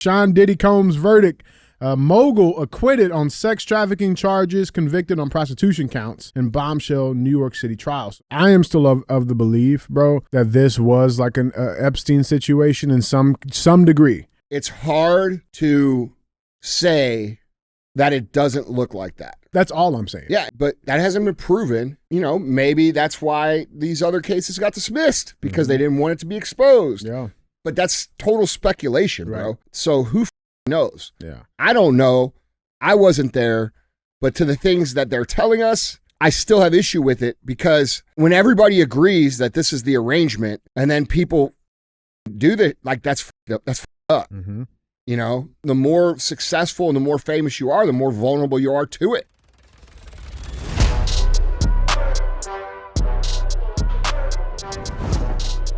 Sean Diddy Combs verdict. Mogul acquitted on sex trafficking charges, convicted on prostitution counts in bombshell New York City trials. I am still of the belief, bro, that this was like an Epstein situation in some degree. It's hard to say that it doesn't look like that. That's all I'm saying. Yeah, but that hasn't been proven. You know, maybe that's why these other cases got dismissed, because they didn't want it to be exposed. Yeah. But that's total speculation, bro. So who knows? Yeah. I don't know. I wasn't there. But to the things that they're telling us, I still have issue with it, because when everybody agrees that this is the arrangement and then people do that, like that's up. Mm-hmm. You know, the more successful and the more famous you are, the more vulnerable you are to it.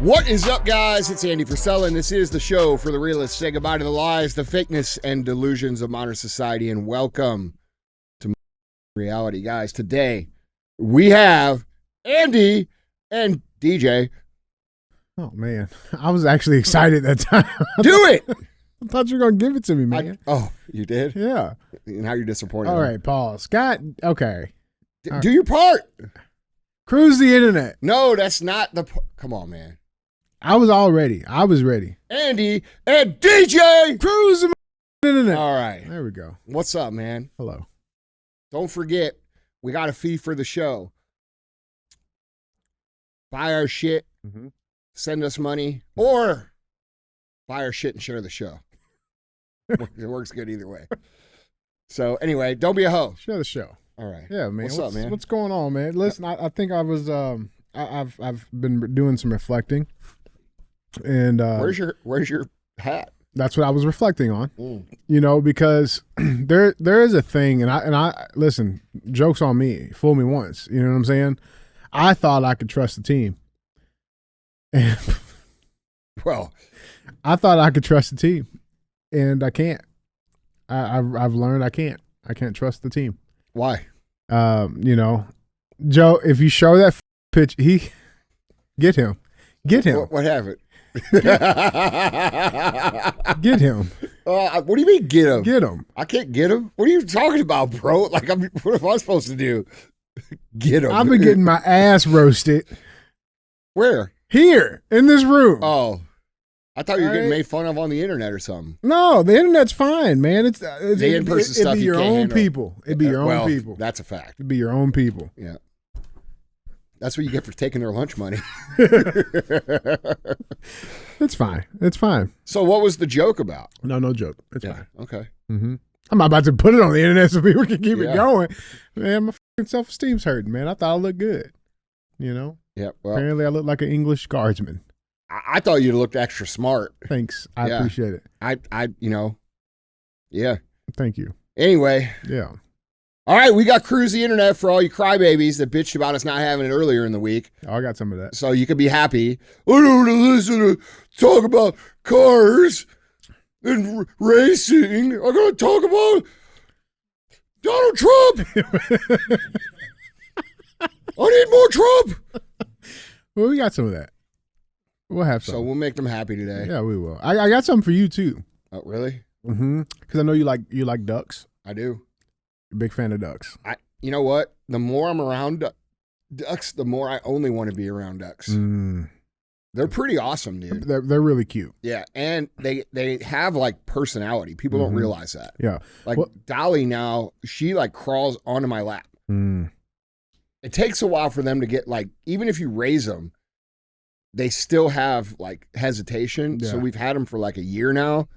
What is up, guys? It's Andy Frisella, and this is the show for the realists. Say goodbye to the lies, the fakeness, and delusions of modern society, and welcome to reality, guys. Today, we have Andy and DJ. Oh, man. I was actually excited that time. Do it! I thought you were going to give it to me, man. You did? Yeah. Now you're disappointed. All right, pause. Scott, okay. Do your part. Cruise the internet. No, that's not the Come on, man. I was all ready. I was ready. Andy and DJ. Cruise the internet. All right. There we go. What's up, man? Hello. Don't forget, we got a fee for the show. Buy our shit, send us money, or buy our shit and share the show. It works good either way. So anyway, don't be a hoe. Share the show. All right. Yeah, man. What's up, man? What's going on, man? Listen, I think I was I've been doing some reflecting, and where's your hat? That's what I was reflecting on. You know, because there is a thing, and I listen. Jokes on me. Fool me once. You know what I'm saying? I thought I could trust the team. And well, I thought I could trust the team, and I can't. I've learned I can't. I can't trust the team. Why? You know, Joe, if you show that pitch, get him. What happened? Get him. What do you mean get him? Get him. I can't get him. What are you talking about, bro? Like, what am I supposed to do? Get him. I've been getting my ass roasted. Where? Here in this room. Oh, I thought you were getting made fun of on the internet or something. No, the internet's fine, man. It's the in-person stuff. It'd be your own people. It'd be your own people. That's a fact. It'd be your own people. Yeah. That's what you get for taking their lunch money. It's fine. It's fine. So what was the joke about? No joke. It's fine. Okay. Mm-hmm. I'm not about to put it on the internet so people can keep it going. Man, my fucking self-esteem's hurting, man. I thought I looked good. You know? Yeah. Well, apparently I look like an English guardsman. I thought you looked extra smart. Thanks. I appreciate it. Yeah. Thank you. Anyway. Yeah. All right, we got Cruise the Internet for all you crybabies that bitched about us not having it earlier in the week. Oh, I got some of that. So you could be happy. I don't want to listen to talk about cars and racing. I'm going to talk about Donald Trump. I need more Trump. Well, we got some of that. We'll have some. So we'll make them happy today. Yeah, we will. I got something for you too. Oh, really? Mm-hmm. Because I know you like ducks. I do. You're a big fan of ducks. You know what? The more I'm around ducks, the more I only want to be around ducks. They're pretty awesome, dude. They're really cute. Yeah, and they have like personality. People don't realize that. Yeah. Like Dolly now, she like crawls onto my lap. It takes a while for them to get like, even if you raise them, they still have like hesitation. Yeah. So we've had them for like a year now,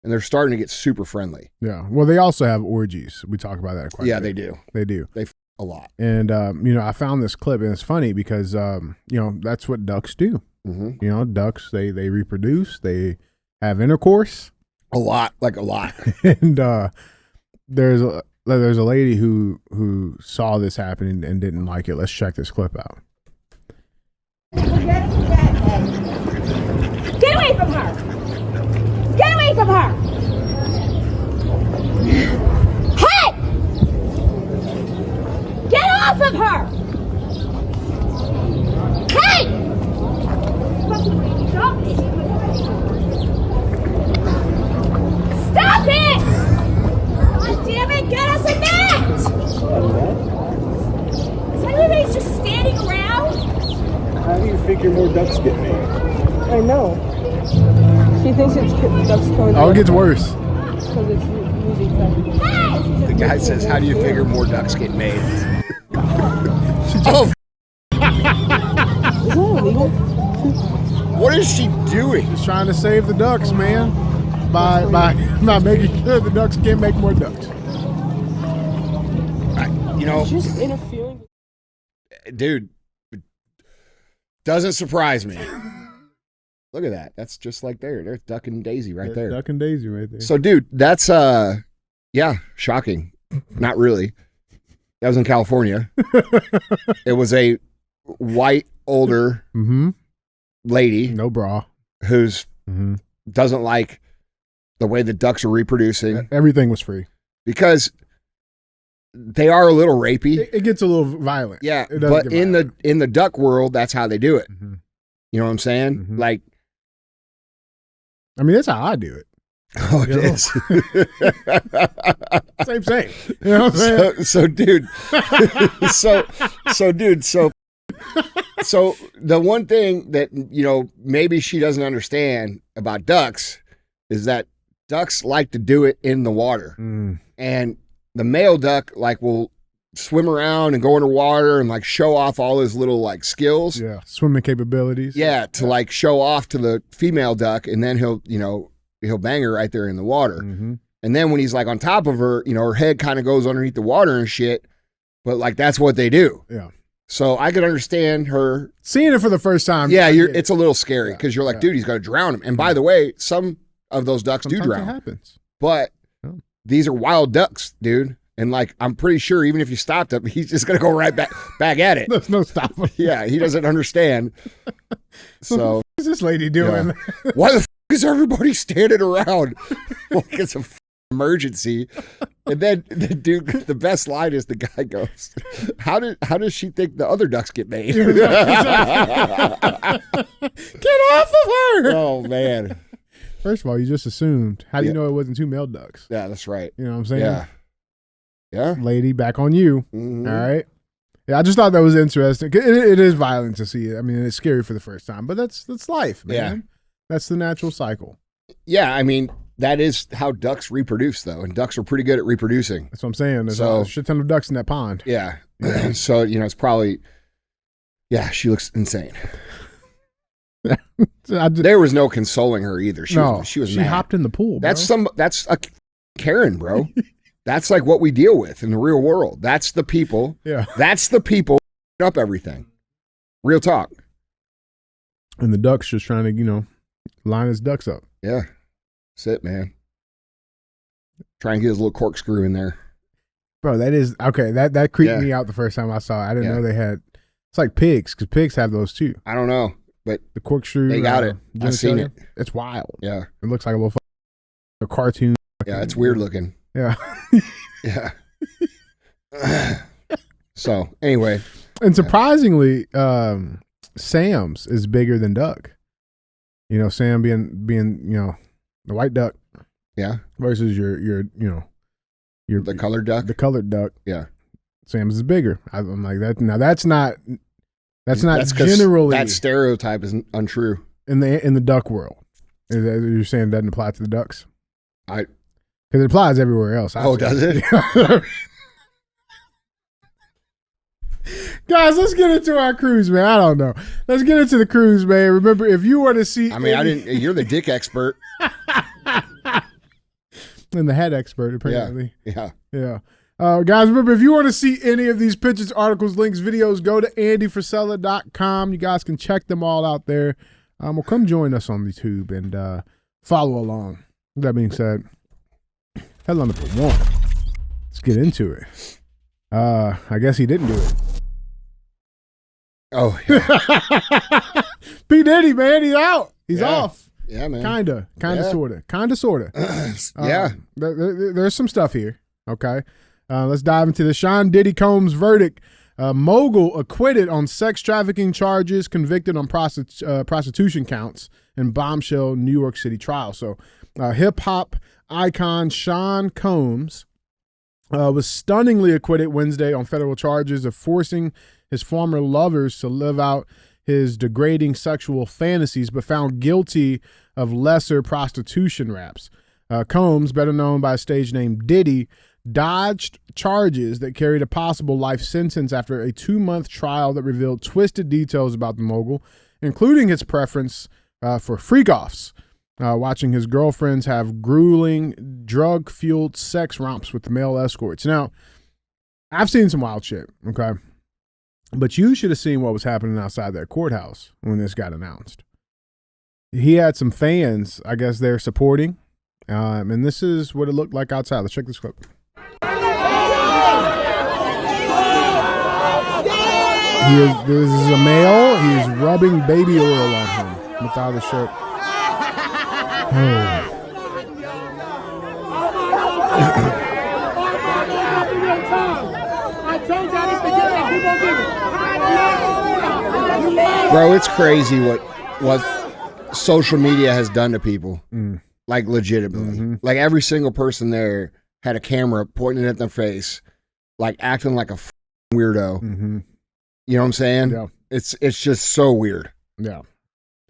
and they're starting to get super friendly. Yeah. Well, they also have orgies. We talk about that quite a bit. Yeah, they do. They do. They a lot. And, you know, I found this clip, and it's funny because, you know, that's what ducks do. You know, ducks, they reproduce, they have intercourse. A lot. And there's a lady who saw this happening and didn't like it. Let's check this clip out. Get away from her! Get away from her! Hey! Get off of her! Hey! figure more ducks get made. I know. She thinks it's ducks killing. Oh, it gets worse. Because it's losing fat. The guy says, "How do you figure more ducks get made?" Oh, Is that illegal? what is she doing? Just trying to save the ducks, man. By making sure the ducks can't make more ducks. Just interfering. Dude, doesn't surprise me. Look at that. That's just like there's Duck and Daisy right there. Duck and Daisy right there. So, dude, that's shocking. Not really. That was in California. It was a white older lady, no bra, who's doesn't like the way the ducks are reproducing. Everything was free because they are a little rapey. It gets a little violent. Yeah, but in the duck world, that's how they do it. Mm-hmm. You know what I'm saying? Like, I mean, that's how I do it. Oh, it is. Same. You know what I'm saying? So dude. So the one thing that, maybe she doesn't understand about ducks is that ducks like to do it in the water. And the male duck will swim around and go underwater and show off all his little skills. Yeah. Swimming capabilities. Yeah. To show off to the female duck, and then he'll bang her right there in the water. And then when he's on top of her, her head kind of goes underneath the water and shit. But that's what they do. Yeah. So I could understand her seeing it for the first time. Yeah, it's a little scary because you're like, dude, he's going to drown him. And by the way, some of those ducks Sometimes do drown. It happens. But these are wild ducks, dude. And I'm pretty sure even if you stopped him, he's just going to go right back at it. There's no stopping. Yeah, he doesn't understand. So what is this lady doing? Yeah. Why the is everybody standing around like it's a emergency? And then the best line is the guy goes, how does she think the other ducks get made? Get off of her! Oh man. First of all, you just assumed. How do you know it wasn't two male ducks? Yeah, that's right. You know what I'm saying? Yeah. Lady, back on you. Mm-hmm. All right. Yeah, I just thought that was interesting. It is violent to see it. I mean, it's scary for the first time, but that's life, man. Yeah. That's the natural cycle. Yeah, I mean, that is how ducks reproduce, though, and ducks are pretty good at reproducing. That's what I'm saying. There's a shit ton of ducks in that pond. Yeah. So, it's probably, she looks insane. There was no consoling her either. She was mad. Hopped in the pool, bro. That's a Karen, bro. That's what we deal with in the real world. That's the people. Yeah. That's the people up everything. Real talk. And the duck's just trying to, line his ducks up. Yeah. That's it, man. Try and get his little corkscrew in there. Bro, that is, okay, that creeped me out the first time I saw it. I didn't know they had, it's like pigs, because pigs have those too. I don't know, but the corkscrew. They got it. I've seen it. It's wild. Yeah. It looks like a cartoon. Yeah, it's weird looking. Yeah. Yeah. So, anyway. And surprisingly, Sam's is bigger than Duck. Sam being the white duck. Yeah. Versus your the colored duck. The colored duck. Yeah. Sam's is bigger. I'm like that. Now that's not generally that stereotype is untrue in the duck world. Is that you're saying it doesn't apply to the ducks? Because it applies everywhere else. Does it? Guys, let's get into our cruise, man. I don't know. Let's get into the cruise, man. Remember, if you want to see... I mean, you're the dick expert. And the head expert, apparently. Yeah. Guys, remember, if you want to see any of these pictures, articles, links, videos, go to andyfrisella.com. You guys can check them all out there. Well, come join us on YouTube and follow along. With that being said, headline number 1. Let's get into it. I guess he didn't do it. Oh, yeah. P. Diddy, man, he's out. He's off. Yeah, man. Kinda, sorta. Yeah. There's some stuff here. Okay. Let's dive into the Sean Diddy Combs verdict. Mogul acquitted on sex trafficking charges, convicted on prostitution counts in bombshell New York City trial. So hip-hop icon Sean Combs was stunningly acquitted Wednesday on federal charges of forcing his former lovers to live out his degrading sexual fantasies, but found guilty of lesser prostitution raps. Combs, better known by a stage name Diddy, dodged charges that carried a possible life sentence after a 2-month trial that revealed twisted details about the mogul, including his preference for freak-offs, watching his girlfriends have grueling, drug-fueled sex romps with male escorts. Now, I've seen some wild shit, okay? But you should have seen what was happening outside that courthouse when this got announced. He had some fans, I guess they're supporting, and this is what it looked like outside. Let's check this clip. This is a male. He's rubbing baby oil on him without a shirt. Oh. Bro, it's crazy what social media has done to people. Like, legitimately. Like, every single person there had a camera pointing at their face, like acting like a weirdo. You know what I'm saying? Yeah. It's just so weird. Yeah.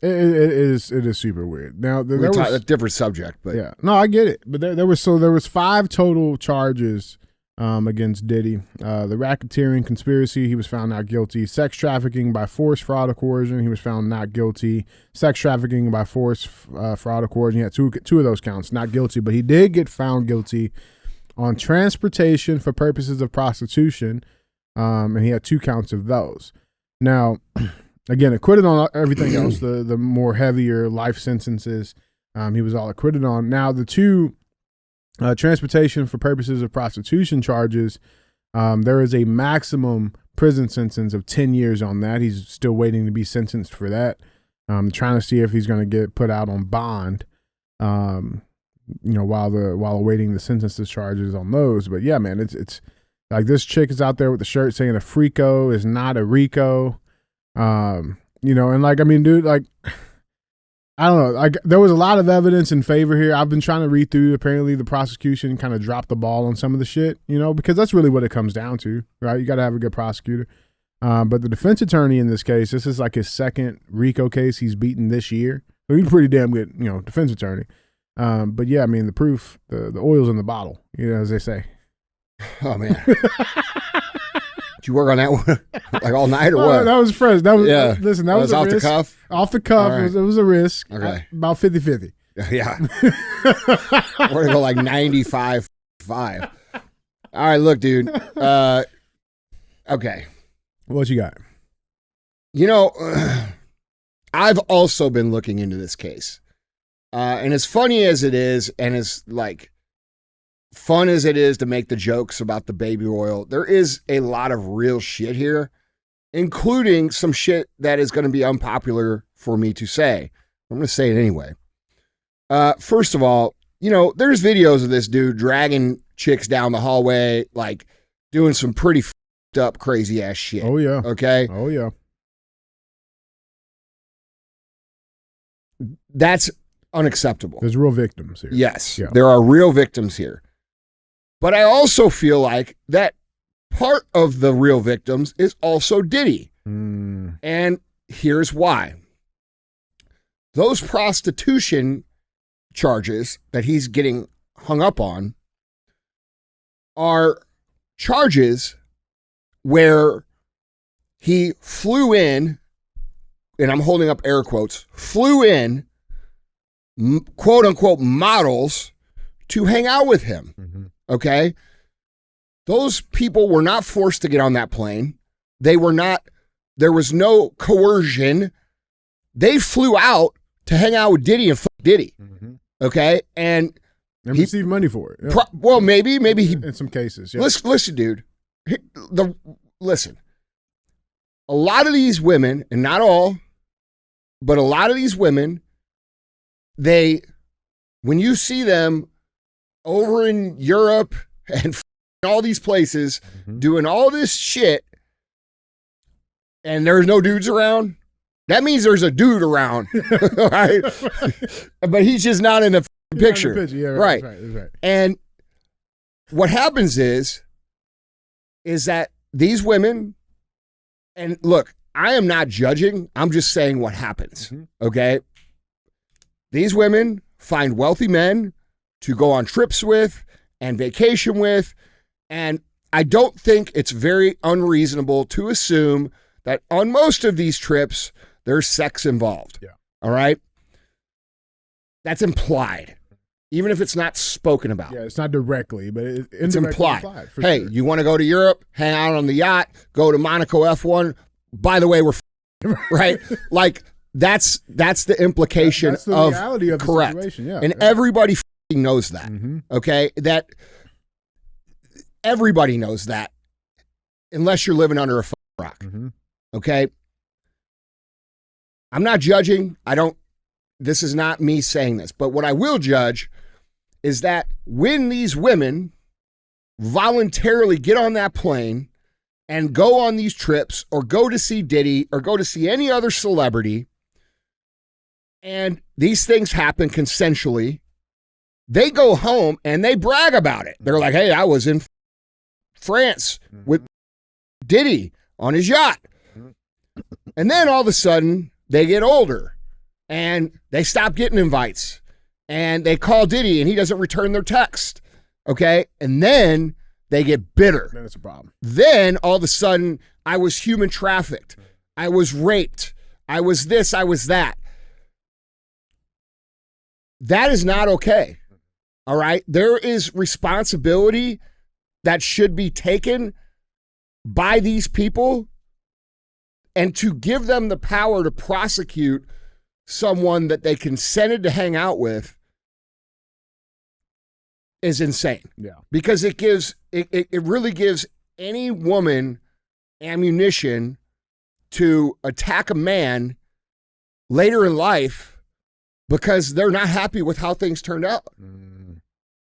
It is super weird. Now there was a different subject, but yeah, no, I get it. But there was 5 total charges against Diddy. The racketeering conspiracy, he was found not guilty. Sex trafficking by force, fraud, or coercion, he was found not guilty. Sex trafficking by force, fraud, or coercion, he had two of those counts, not guilty. But he did get found guilty on transportation for purposes of prostitution, and he had 2 counts of those. Now, again, acquitted on everything else, the more heavier life sentences, he was all acquitted on. Now, the 2 transportation for purposes of prostitution charges, there is a maximum prison sentence of 10 years on that. He's still waiting to be sentenced for that. Trying to see if he's going to get put out on bond, while awaiting the sentences charges on those. But yeah, man, it's like this chick is out there with the shirt saying a freako is not a Rico. And like, I mean, dude, like, I don't know. Like, there was a lot of evidence in favor here. I've been trying to read through. Apparently, the prosecution kind of dropped the ball on some of the shit, because that's really what it comes down to, right? You got to have a good prosecutor. But the defense attorney in this case, this is like his second RICO case he's beaten this year. So he's a pretty damn good, defense attorney. But yeah, I mean, the proof, the oil's in the bottle, as they say. Oh man. Did you work on that one like all night or what? That was fresh. That was listen, that was off risk. The cuff? Off the cuff. Right. It was a risk. Okay. About 50-50. Yeah. We're gonna go like 95-5. All right, look, dude. Okay. What you got? I've also been looking into this case. And as funny as it is, and as like fun as it is to make the jokes about the baby oil, there is a lot of real shit here, including some shit that is going to be unpopular for me to say. I'm going to say it anyway. First of all, there's videos of this dude dragging chicks down the hallway, like doing some pretty fucked up, crazy ass shit. Oh, yeah. Okay. Oh, yeah. That's unacceptable. There's real victims here. Yes. Yeah. There are real victims here. But I also feel like that part of the real victims is also Diddy. And here's why. Those prostitution charges that he's getting hung up on are charges where he flew in, and I'm holding up air quotes, flew in, quote unquote, models to hang out with him. Okay. Those people were not forced to get on that plane. There was no coercion. They flew out to hang out with Diddy and fuck Diddy. Okay. And he received money for it. Yeah. Well, maybe he, in some cases. Yeah. Listen, dude, listen, a lot of these women, and not all, but a lot of these women, when you see them over in Europe and all these places doing all this shit and there's no dudes around, that means there's a dude around, right? But he's just not in the picture. Yeah, right. That's right. And what happens is that these women, and look, I am not judging. I'm just saying what happens. Okay. These women find wealthy men to go on trips with and vacation with. And I don't think it's very unreasonable to assume that on most of these trips, there's sex involved. Yeah. All right. That's implied, even if it's not spoken about. Yeah, it's not directly, but it's implied. Hey, sure. you want to go to Europe, hang out on the yacht, go to Monaco F1. By the way, we're right. Like that's the implication that's the of reality of correct. The situation. Yeah, and everybody knows that. Okay, that everybody knows that, unless you're living under a rock. Okay, I'm not judging. This is not me saying this, but what I will judge is that when these women voluntarily get on that plane and go on these trips or go to see Diddy or go to see any other celebrity, and these things happen consensually, they go home and they brag about it. They're like, hey, I was in France with Diddy on his yacht. And then all of a sudden they get older and they stop getting invites and they call Diddy and he doesn't return their text. Okay. And then they get bitter. Then it's a problem. Then all of a sudden I was human trafficked. I was raped. I was this, I was that. That is not okay. All right. There is responsibility that should be taken by these people, and to give them the power to prosecute someone that they consented to hang out with is insane. Yeah. Because it really gives any woman ammunition to attack a man later in life because they're not happy with how things turned out.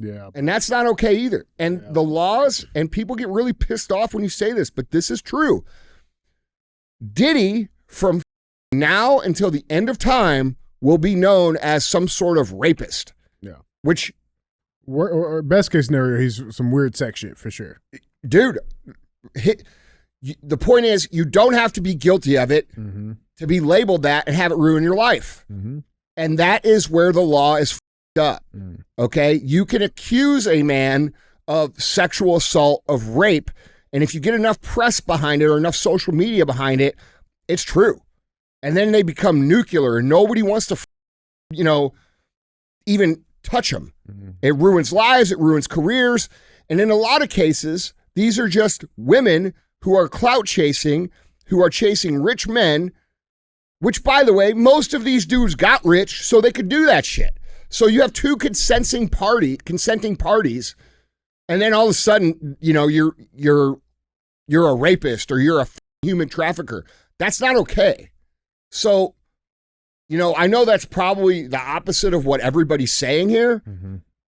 Yeah. And that's not okay either. And the laws, and people get really pissed off when you say this, but this is true. Diddy, from now until the end of time, will be known as some sort of rapist. Yeah. Which, or best case scenario, he's some weird sex shit for sure. Dude, the point is, you don't have to be guilty of it to be labeled that and have it ruin your life. And that is where the law is f***ed up. Okay? You can accuse a man of sexual assault, of rape, and if you get enough press behind it or enough social media behind it, it's true. And then they become nuclear and nobody wants to, even touch them. It ruins lives. It ruins careers. And in a lot of cases, these are just women who are clout chasing, who are chasing rich men, which, by the way, most of these dudes got rich so they could do that shit. So you have two consenting parties, and then all of a sudden, you're a rapist or you're a human trafficker. That's not okay. So, I know that's probably the opposite of what everybody's saying here,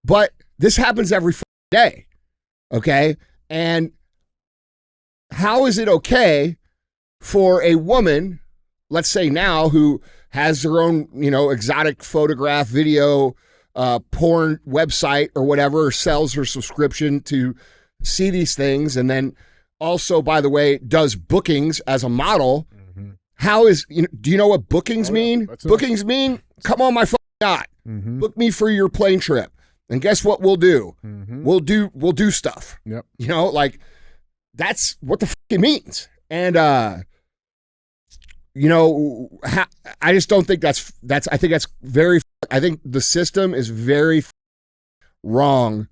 but this happens every day. Okay. And how is it okay for a woman, let's say now, who has her own, exotic photograph, video, porn website or whatever, or sells her subscription to see these things, and then also, by the way, does bookings as a model? How is, do you know what bookings mean? Bookings mean, come on my yacht, book me for your plane trip, and guess what we'll do? We'll do stuff. Yep. That's what the fuck it means. And I just don't think that's I think that's I think the system is very wrong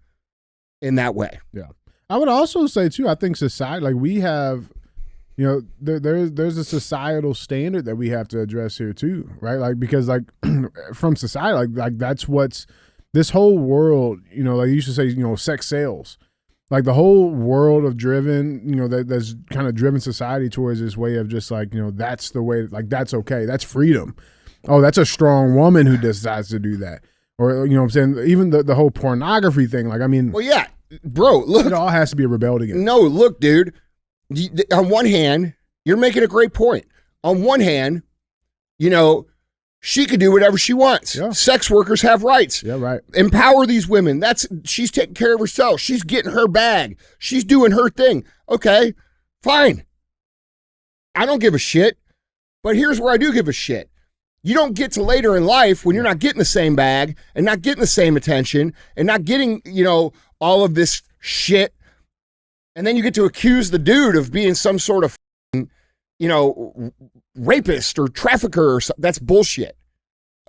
in that way. Yeah. I would also say too, I think society, like we have, there's a societal standard that we have to address here too, right? Like, because like from society, like that's what's this whole world, like you used to say, sex sales. Like the whole world of driven, that's kind of driven society towards this way of just like, that's the way, like that's okay. That's freedom. Oh, that's a strong woman who decides to do that. Or, what I'm saying? Even the whole pornography thing. Like, I mean. Well, yeah, bro, look. It all has to be rebelled against. No, look, dude. On one hand, you're making a great point. On one hand, she could do whatever she wants. Yeah. Sex workers have rights. Yeah, right. Empower these women. She's taking care of herself. She's getting her bag. She's doing her thing. Okay, fine. I don't give a shit. But here's where I do give a shit. You don't get to later in life when you're not getting the same bag and not getting the same attention and not getting, all of this shit. And then you get to accuse the dude of being some sort of, rapist or trafficker or something. That's bullshit.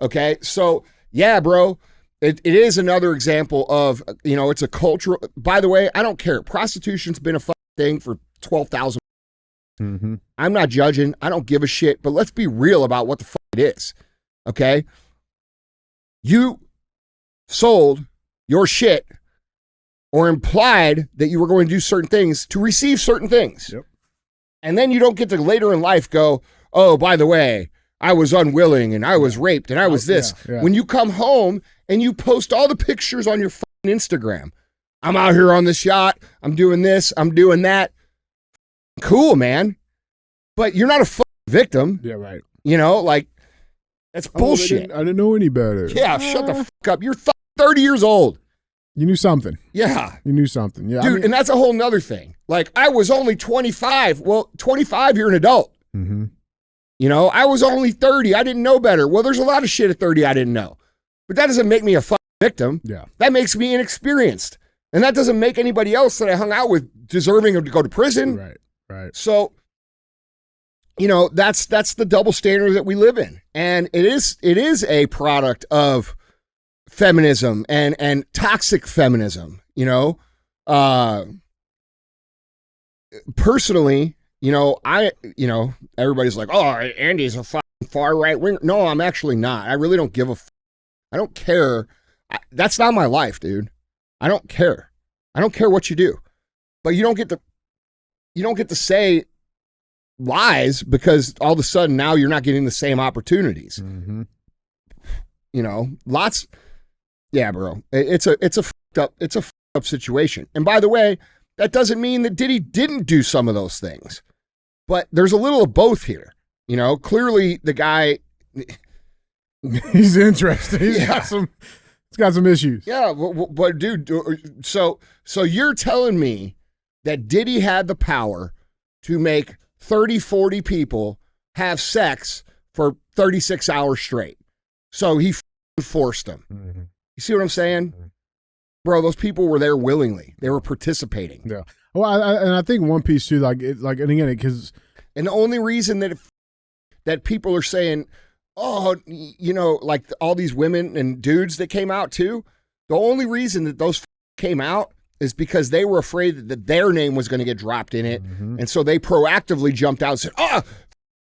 Okay. So yeah, bro, it is another example of, it's a cultural, by the way, I don't care. Prostitution's been a fucking thing for 12,000. Mm-hmm. I'm not judging. I don't give a shit, but let's be real about what the fuck it is. Okay. You sold your shit or implied that you were going to do certain things to receive certain things. Yep. And then you don't get to later in life go, oh, by the way, I was unwilling and I was raped and I was this. Yeah. When you come home and you post all the pictures on your fucking Instagram, I'm out here on this yacht, I'm doing this, I'm doing that. Cool, man. But you're not a fucking victim. Yeah, right. That's bullshit. I didn't know any better. Yeah, shut the fuck up. You're 30 years old. You knew something. Yeah. You knew something. Yeah. Dude, and that's a whole nother thing. Like, I was only 25. Well, 25, you're an adult. Mm-hmm. I was only 30. I didn't know better. Well, there's a lot of shit at 30 I didn't know. But that doesn't make me a fucking victim. Yeah. That makes me inexperienced. And that doesn't make anybody else that I hung out with deserving of to go to prison. Right. So, that's the double standard that we live in. And it is a product of feminism and toxic feminism, personally, everybody's like, oh, Andy's a fucking far right winger. No, I'm actually not. I really don't give a I don't care. That's not my life, dude. I don't care. I don't care what you do, but you don't get to say lies because all of a sudden now you're not getting the same opportunities. Mm-hmm. Lots. Yeah, bro. It's a fucked up situation. And by the way, that doesn't mean that Diddy didn't do some of those things, but there's a little of both here. Clearly the guy, he's interesting. He's got some issues. Yeah, but dude, so you're telling me that Diddy had the power to make 30, 40 people have sex for 36 hours straight. So he forced them. Mm-hmm. You see what I'm saying? Mm-hmm. Bro, those people were there willingly. They were participating. Yeah. Well, I think one piece too, and again, because. And the only reason that people are saying, oh, like all these women and dudes that came out too, the only reason that those came out is because they were afraid that their name was going to get dropped in it. Mm-hmm. And so they proactively jumped out and said, oh,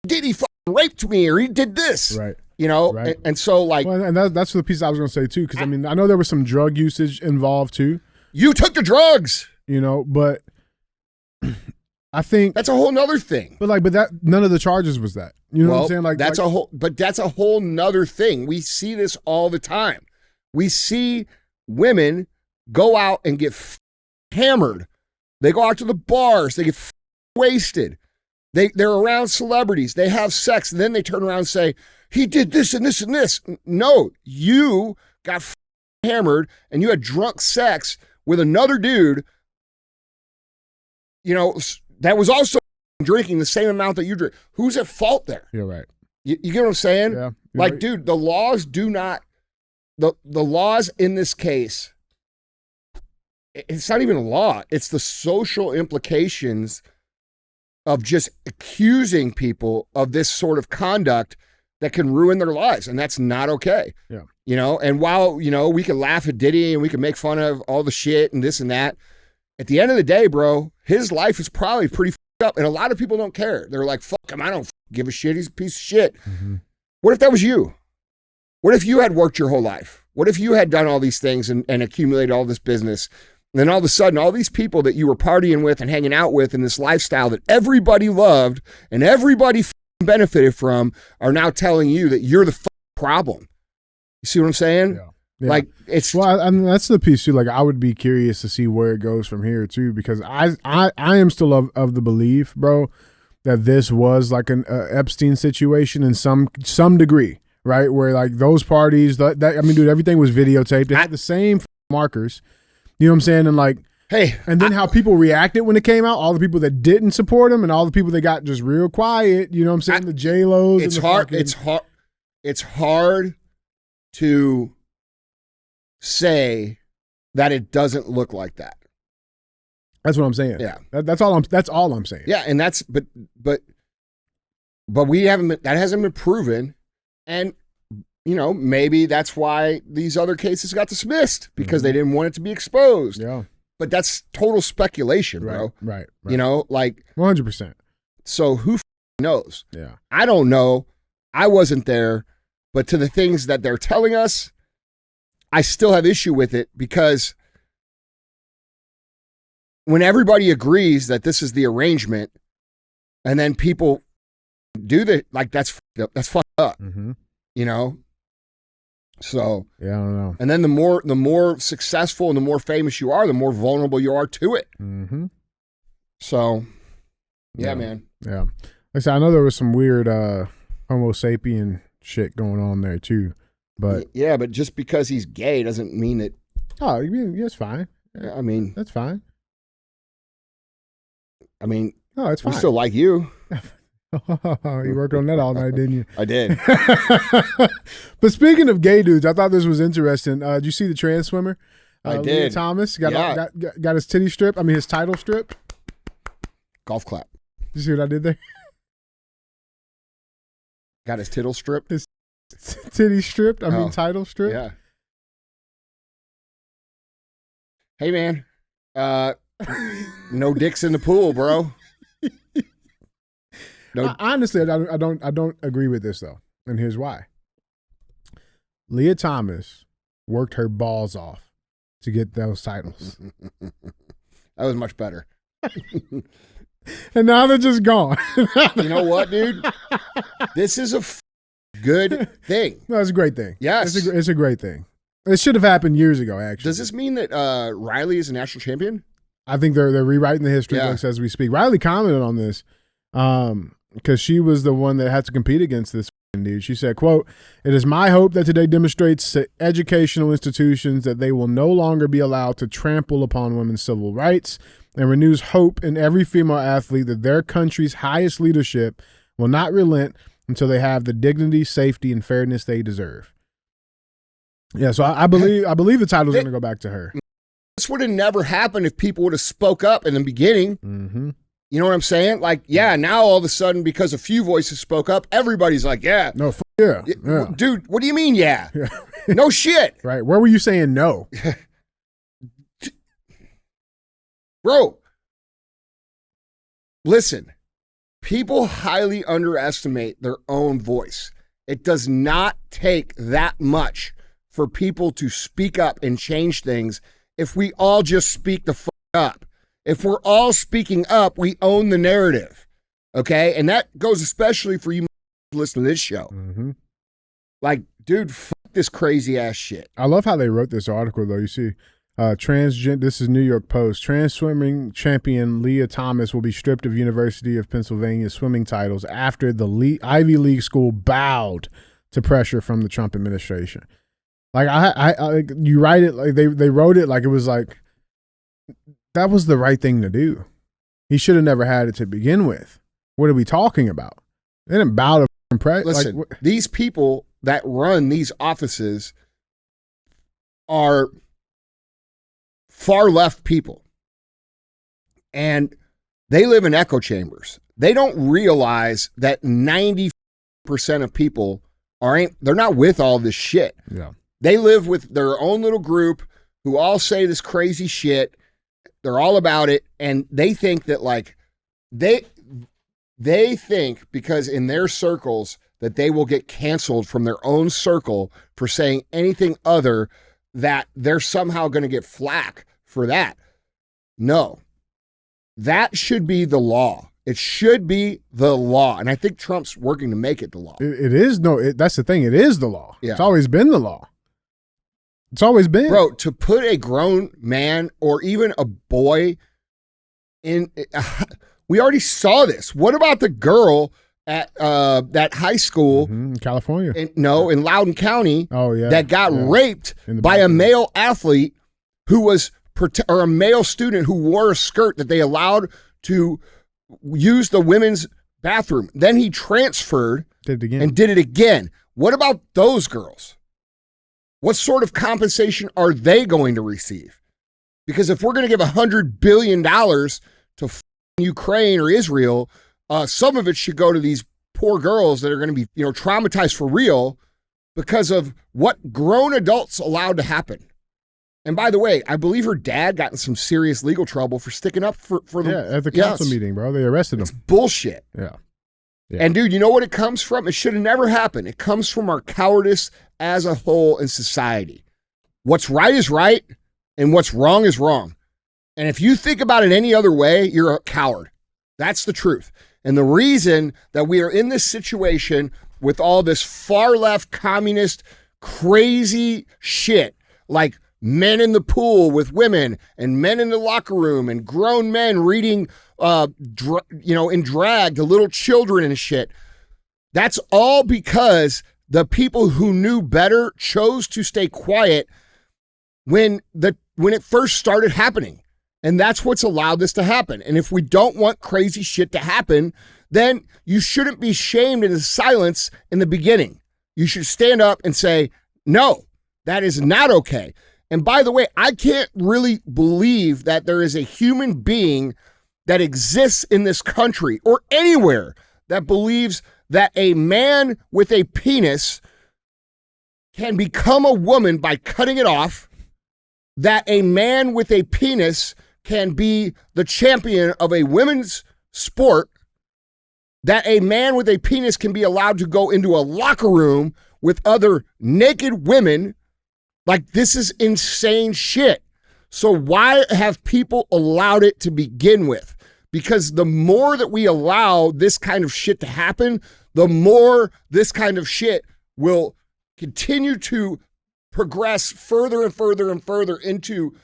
Diddy raped me or he did this. Right. Right. And so like. Well, and that's the piece I was going to say too, because I know there was some drug usage involved too. You took the drugs. But I think. That's a whole nother thing. But that none of the charges was that. You know what I'm saying? That's a whole nother thing. We see this all the time. We see women go out and get hammered. They go out to the bars. They get wasted. They're around celebrities. They have sex. And then they turn around and say, he did this and this and this. No, you got hammered and you had drunk sex with another dude, that was also drinking the same amount that you drink. Who's at fault there? You're right. You get what I'm saying? Yeah. Like, dude, the laws do not, the laws in this case, it's not even a law. It's the social implications of just accusing people of this sort of conduct that can ruin their lives. And that's not okay. Yeah. And while, we can laugh at Diddy and we can make fun of all the shit and this and that, at the end of the day, bro, his life is probably pretty up. And a lot of people don't care. They're like, fuck him. I don't give a shit. He's a piece of shit. Mm-hmm. What if that was you? What if you had worked your whole life? What if you had done all these things and accumulated all this business? And then all of a sudden, all these people that you were partying with and hanging out with in this lifestyle that everybody loved and everybody benefited from are now telling you that you're the problem. You see what I'm saying? Yeah. Yeah. Like it's that's the piece too. Like I would be curious to see where it goes from here too, because I am still of the belief, bro, that this was like an Epstein situation in some degree, right? Where like those parties, that I mean, dude, everything was videotaped. They had the same markers. You know what I'm saying? And like Hey, and then how people reacted when it came out, all the people that didn't support him and all the people that got just real quiet, you know what I'm saying? The J-Los. It's hard. It's hard to say that it doesn't look like that. That's what I'm saying. Yeah. That's all I'm saying. Yeah. And that's, but we haven't, that hasn't been proven. And, you know, maybe that's why these other cases got dismissed because they didn't want it to be exposed. Yeah. But that's total speculation, bro. Right. You know, like 100%. So who knows? Yeah. I don't know. I wasn't there, but to the things that they're telling us, I still have issue with it because when everybody agrees that this is the arrangement and then people do that, like that's fucked up, you know? So, yeah, I don't know. And then the more successful and the more famous you are, the more vulnerable you are to it. So, yeah, man. Yeah. Like I said, I know there was some weird Homo sapien shit going on there too, but yeah, but just because he's gay doesn't mean that. Oh, you mean it's fine. I mean, that's fine. I mean, no, it's fine. We still like you. You worked on that all night, didn't you? I did. But speaking of gay dudes, I thought this was interesting. Did you see the trans swimmer? I did. Leah Thomas got his titty strip. I mean, his title strip. Golf clap. Did you see what I did there? Got his tittle stripped. His titty stripped. I mean, title stripped. Yeah. Hey, man. No dicks in the pool, bro. No. Honestly, I don't agree with this though, and here's why. Leah Thomas worked her balls off to get those titles. That was much better. And now they're just gone. You know what, dude? This is a good thing. No, it's a great thing. Yes. It's a great thing. It should have happened years ago, actually. Does this mean that Riley is a national champion? I think they're rewriting the history books as we speak. Riley commented on this because she was the one that had to compete against this dude. She said, quote, "It is my hope that today demonstrates to educational institutions that they will no longer be allowed to trample upon women's civil rights and renews hope in every female athlete that their country's highest leadership will not relent until they have the dignity, safety, and fairness they deserve." Yeah, so I believe the title's going to go back to her. This would have never happened if people would have spoke up in the beginning. You know what I'm saying? Like, yeah, now all of a sudden, because a few voices spoke up, everybody's like, yeah. No, yeah. Dude, what do you mean, yeah? No shit. Right. Where were you saying no? Bro, listen, people highly underestimate their own voice. It does not take that much for people to speak up and change things if we all just speak the fuck up. If we're all speaking up, we own the narrative, okay? And that goes especially for you listening to this show. Like, dude, fuck this crazy-ass shit. I love how they wrote this article, though. You see, this is New York Post. Trans swimming champion Leah Thomas will be stripped of University of Pennsylvania swimming titles after the Ivy League school bowed to pressure from the Trump administration. Like, you write it, like they wrote it like it was like, that was the right thing to do. He should have never had it to begin with. What are we talking about? They didn't bow to pressure. Listen, these people that run these offices are far left people. And they live in echo chambers. They don't realize that 90% of people they're not with all this shit. Yeah. They live with their own little group who all say this crazy shit. They're all about it, and they think that like they think because in their circles that they will get canceled from their own circle for saying anything other, that they're somehow going to get flack for that. No, that should be the law. It should be the law, and I think Trump's working to make it the law. It is that's the thing. It is the law. Yeah. It's always been the law. It's always been. Bro, to put a grown man or even a boy in, we already saw this. What about the girl at that high school in California? In Loudoun County. Oh, yeah. That got raped by a male athlete who was or a male student who wore a skirt that they allowed to use the women's bathroom. Then he transferred Did it again. and did it again. What about those girls? What sort of compensation are they going to receive? Because if we're going to give $100 billion to Ukraine or Israel, some of it should go to these poor girls that are going to be, traumatized for real because of what grown adults allowed to happen. And by the way, I believe her dad got in some serious legal trouble for sticking up for the... Yeah, at the council meeting, bro. They arrested him. It's bullshit. Yeah. And dude, you know what it comes from? It should have never happened. It comes from our cowardice as a whole in society. What's right is right, and what's wrong is wrong. And if you think about it any other way, you're a coward. That's the truth. And the reason that we are in this situation with all this far left communist crazy shit, like men in the pool with women and men in the locker room and grown men reading in drag to little children and shit. That's all because the people who knew better chose to stay quiet when it first started happening. And that's what's allowed this to happen. And if we don't want crazy shit to happen, then you shouldn't be shamed into silence in the beginning. You should stand up and say, no, that is not okay. And by the way, I can't really believe that there is a human being that exists in this country or anywhere that believes that a man with a penis can become a woman by cutting it off, that a man with a penis can be the champion of a women's sport, that a man with a penis can be allowed to go into a locker room with other naked women. Like, this is insane shit. So why have people allowed it to begin with? Because the more that we allow this kind of shit to happen, the more this kind of shit will continue to progress further and further and further into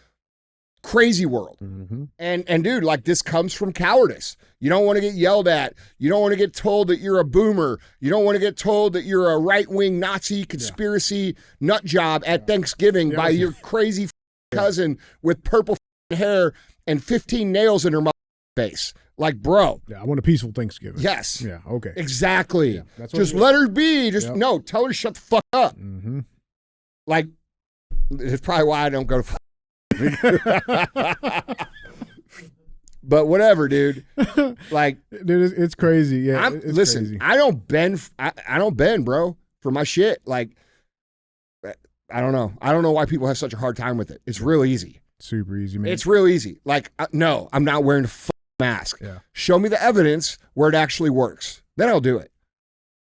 crazy world. Mm-hmm. And dude, like, this comes from cowardice. You don't want to get yelled at. You don't want to get told that you're a boomer. You don't want to get told that you're a right-wing Nazi conspiracy nut job at Thanksgiving by your crazy cousin with purple hair and 15 nails in her face. Like, bro. Yeah, I want a peaceful Thanksgiving. Yes. Yeah, okay. Exactly. Yeah, that's what just let her be. Just no, tell her to shut the fuck up. Mm-hmm. Like, it's probably why I don't go to but whatever, dude. Like, dude, it's crazy. Yeah, listen, crazy. I don't bend, bro, for my shit. Like, I don't know. I don't know why people have such a hard time with it. It's real easy. Super easy, man. It's real easy. Like, no, I'm not wearing a mask. Yeah. Show me the evidence where it actually works. Then I'll do it.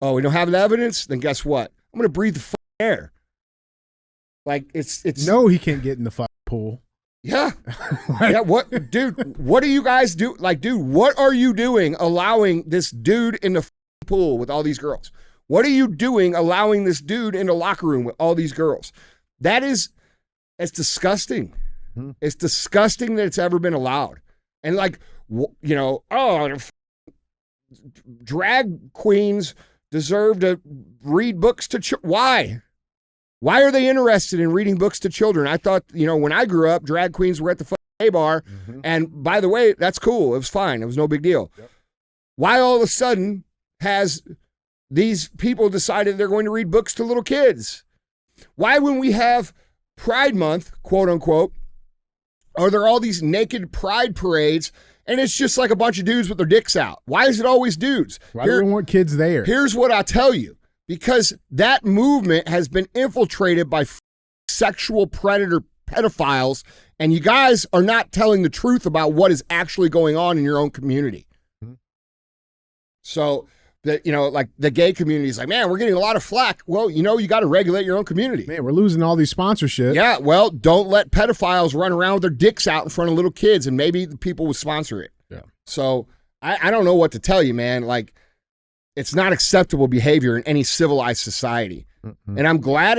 Oh, we don't have the evidence? Then guess what? I'm gonna breathe the air. Like, it's no, he can't get in the pool. Yeah. Yeah. What, dude, what do you guys do? Like, dude, what are you doing allowing this dude in the pool with all these girls? What are you doing allowing this dude in the locker room with all these girls? It's disgusting. Mm-hmm. It's disgusting that it's ever been allowed. And like, drag queens deserve to read books to why? Why are they interested in reading books to children? I thought, when I grew up, drag queens were at the gay bar. Mm-hmm. And by the way, that's cool. It was fine. It was no big deal. Yep. Why all of a sudden has these people decided they're going to read books to little kids? Why, when we have Pride Month, quote unquote, are there all these naked pride parades and it's just like a bunch of dudes with their dicks out? Why is it always dudes? Why do we want kids there? Here's what I tell you. Because that movement has been infiltrated by sexual predator pedophiles, and you guys are not telling the truth about what is actually going on in your own community. Mm-hmm. So, like the gay community is like, man, we're getting a lot of flack. Well, you got to regulate your own community. Man, we're losing all these sponsorships. Yeah, well, don't let pedophiles run around with their dicks out in front of little kids, and maybe the people will sponsor it. Yeah. So, I don't know what to tell you, man. Like, it's not acceptable behavior in any civilized society. Mm-hmm. And I'm glad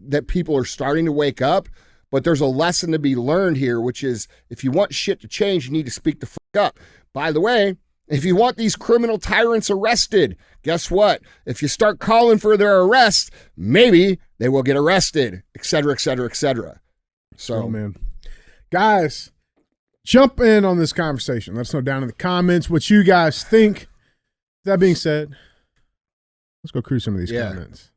that people are starting to wake up, but there's a lesson to be learned here, which is if you want shit to change, you need to speak the fuck up. By the way, if you want these criminal tyrants arrested, guess what? If you start calling for their arrest, maybe they will get arrested, et cetera, et cetera, et cetera. So, man. Guys, jump in on this conversation. Let us know down in the comments what you guys think. That being said, let's go cruise some of these comments.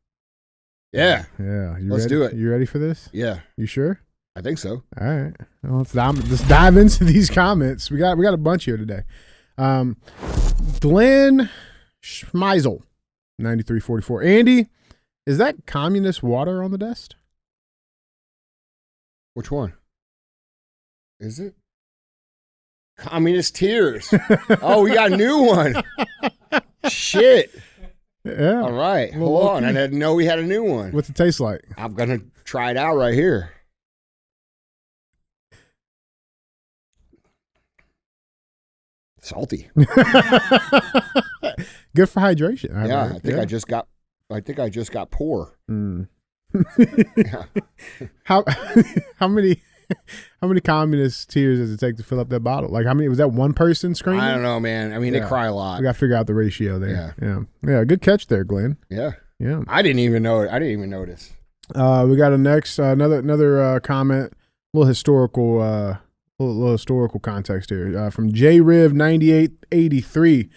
Yeah. Yeah. Let's do it. You ready for this? Yeah. You sure? I think so. All right. Well, let's dive into these comments. We got a bunch here today. Glenn Schmeisel, 9344. Andy, is that communist water on the desk? Which one? Is it? Communist tears. Oh, we got a new one. Shit. Yeah. All right. Hold on. I didn't know we had a new one. What's it taste like? I'm going to try it out right here. Salty. Good for hydration. I think I just got poor. Mm. Yeah. How many communist tears does it take to fill up that bottle? Like, how many was that? One person screaming? I don't know, man. I mean, they cry a lot. We got to figure out the ratio there. Yeah. Good catch there, Glenn. Yeah. Yeah. I didn't even know it. I didn't even notice. We got another comment, little historical context here from JRiv 9883.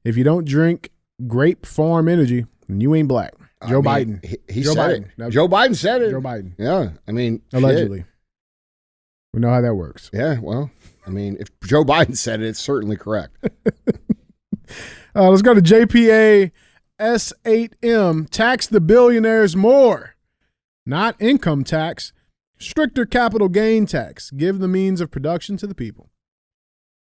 If you don't drink Grape Farm Energy, then you ain't black. Joe Biden. He said it. Joe Biden said it. Joe Biden. Yeah. I mean, allegedly. Shit. We know how that works. Yeah. Well, I mean, if Joe Biden said it, it's certainly correct. Let's go to JPA S8M. Tax the billionaires more. Not income tax. Stricter capital gain tax. Give the means of production to the people.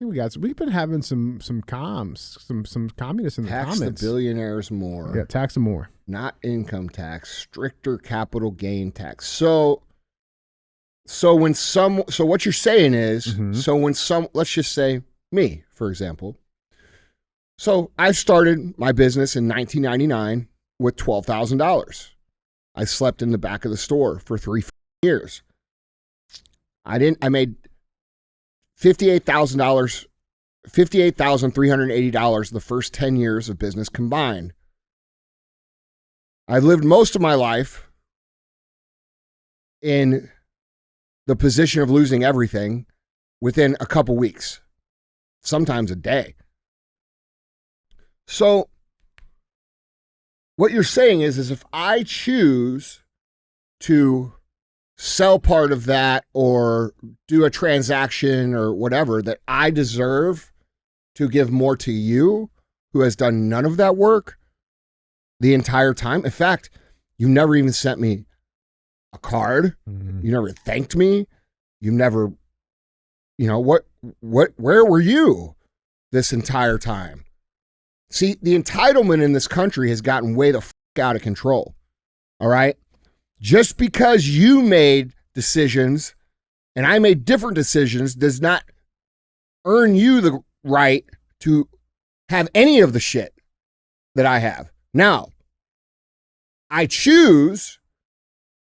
We've been having some communists in the comments. Tax the billionaires more. Yeah, tax them more. Not income tax, stricter capital gain tax. So what you're saying is, let's just say me, for example. So I started my business in 1999 with $12,000. I slept in the back of the store for 3 years. I made $58,380 the first 10 years of business combined. I lived most of my life in the position of losing everything within a couple weeks, sometimes a day. So what you're saying is if I choose to sell part of that or do a transaction or whatever, that I deserve to give more to you who has done none of that work the entire time. In fact, you never even sent me a card. Mm-hmm. You never thanked me. You never, where were you this entire time? See, the entitlement in this country has gotten way the f*** out of control. All right? Just because you made decisions and I made different decisions does not earn you the right to have any of the shit that I have. Now, I choose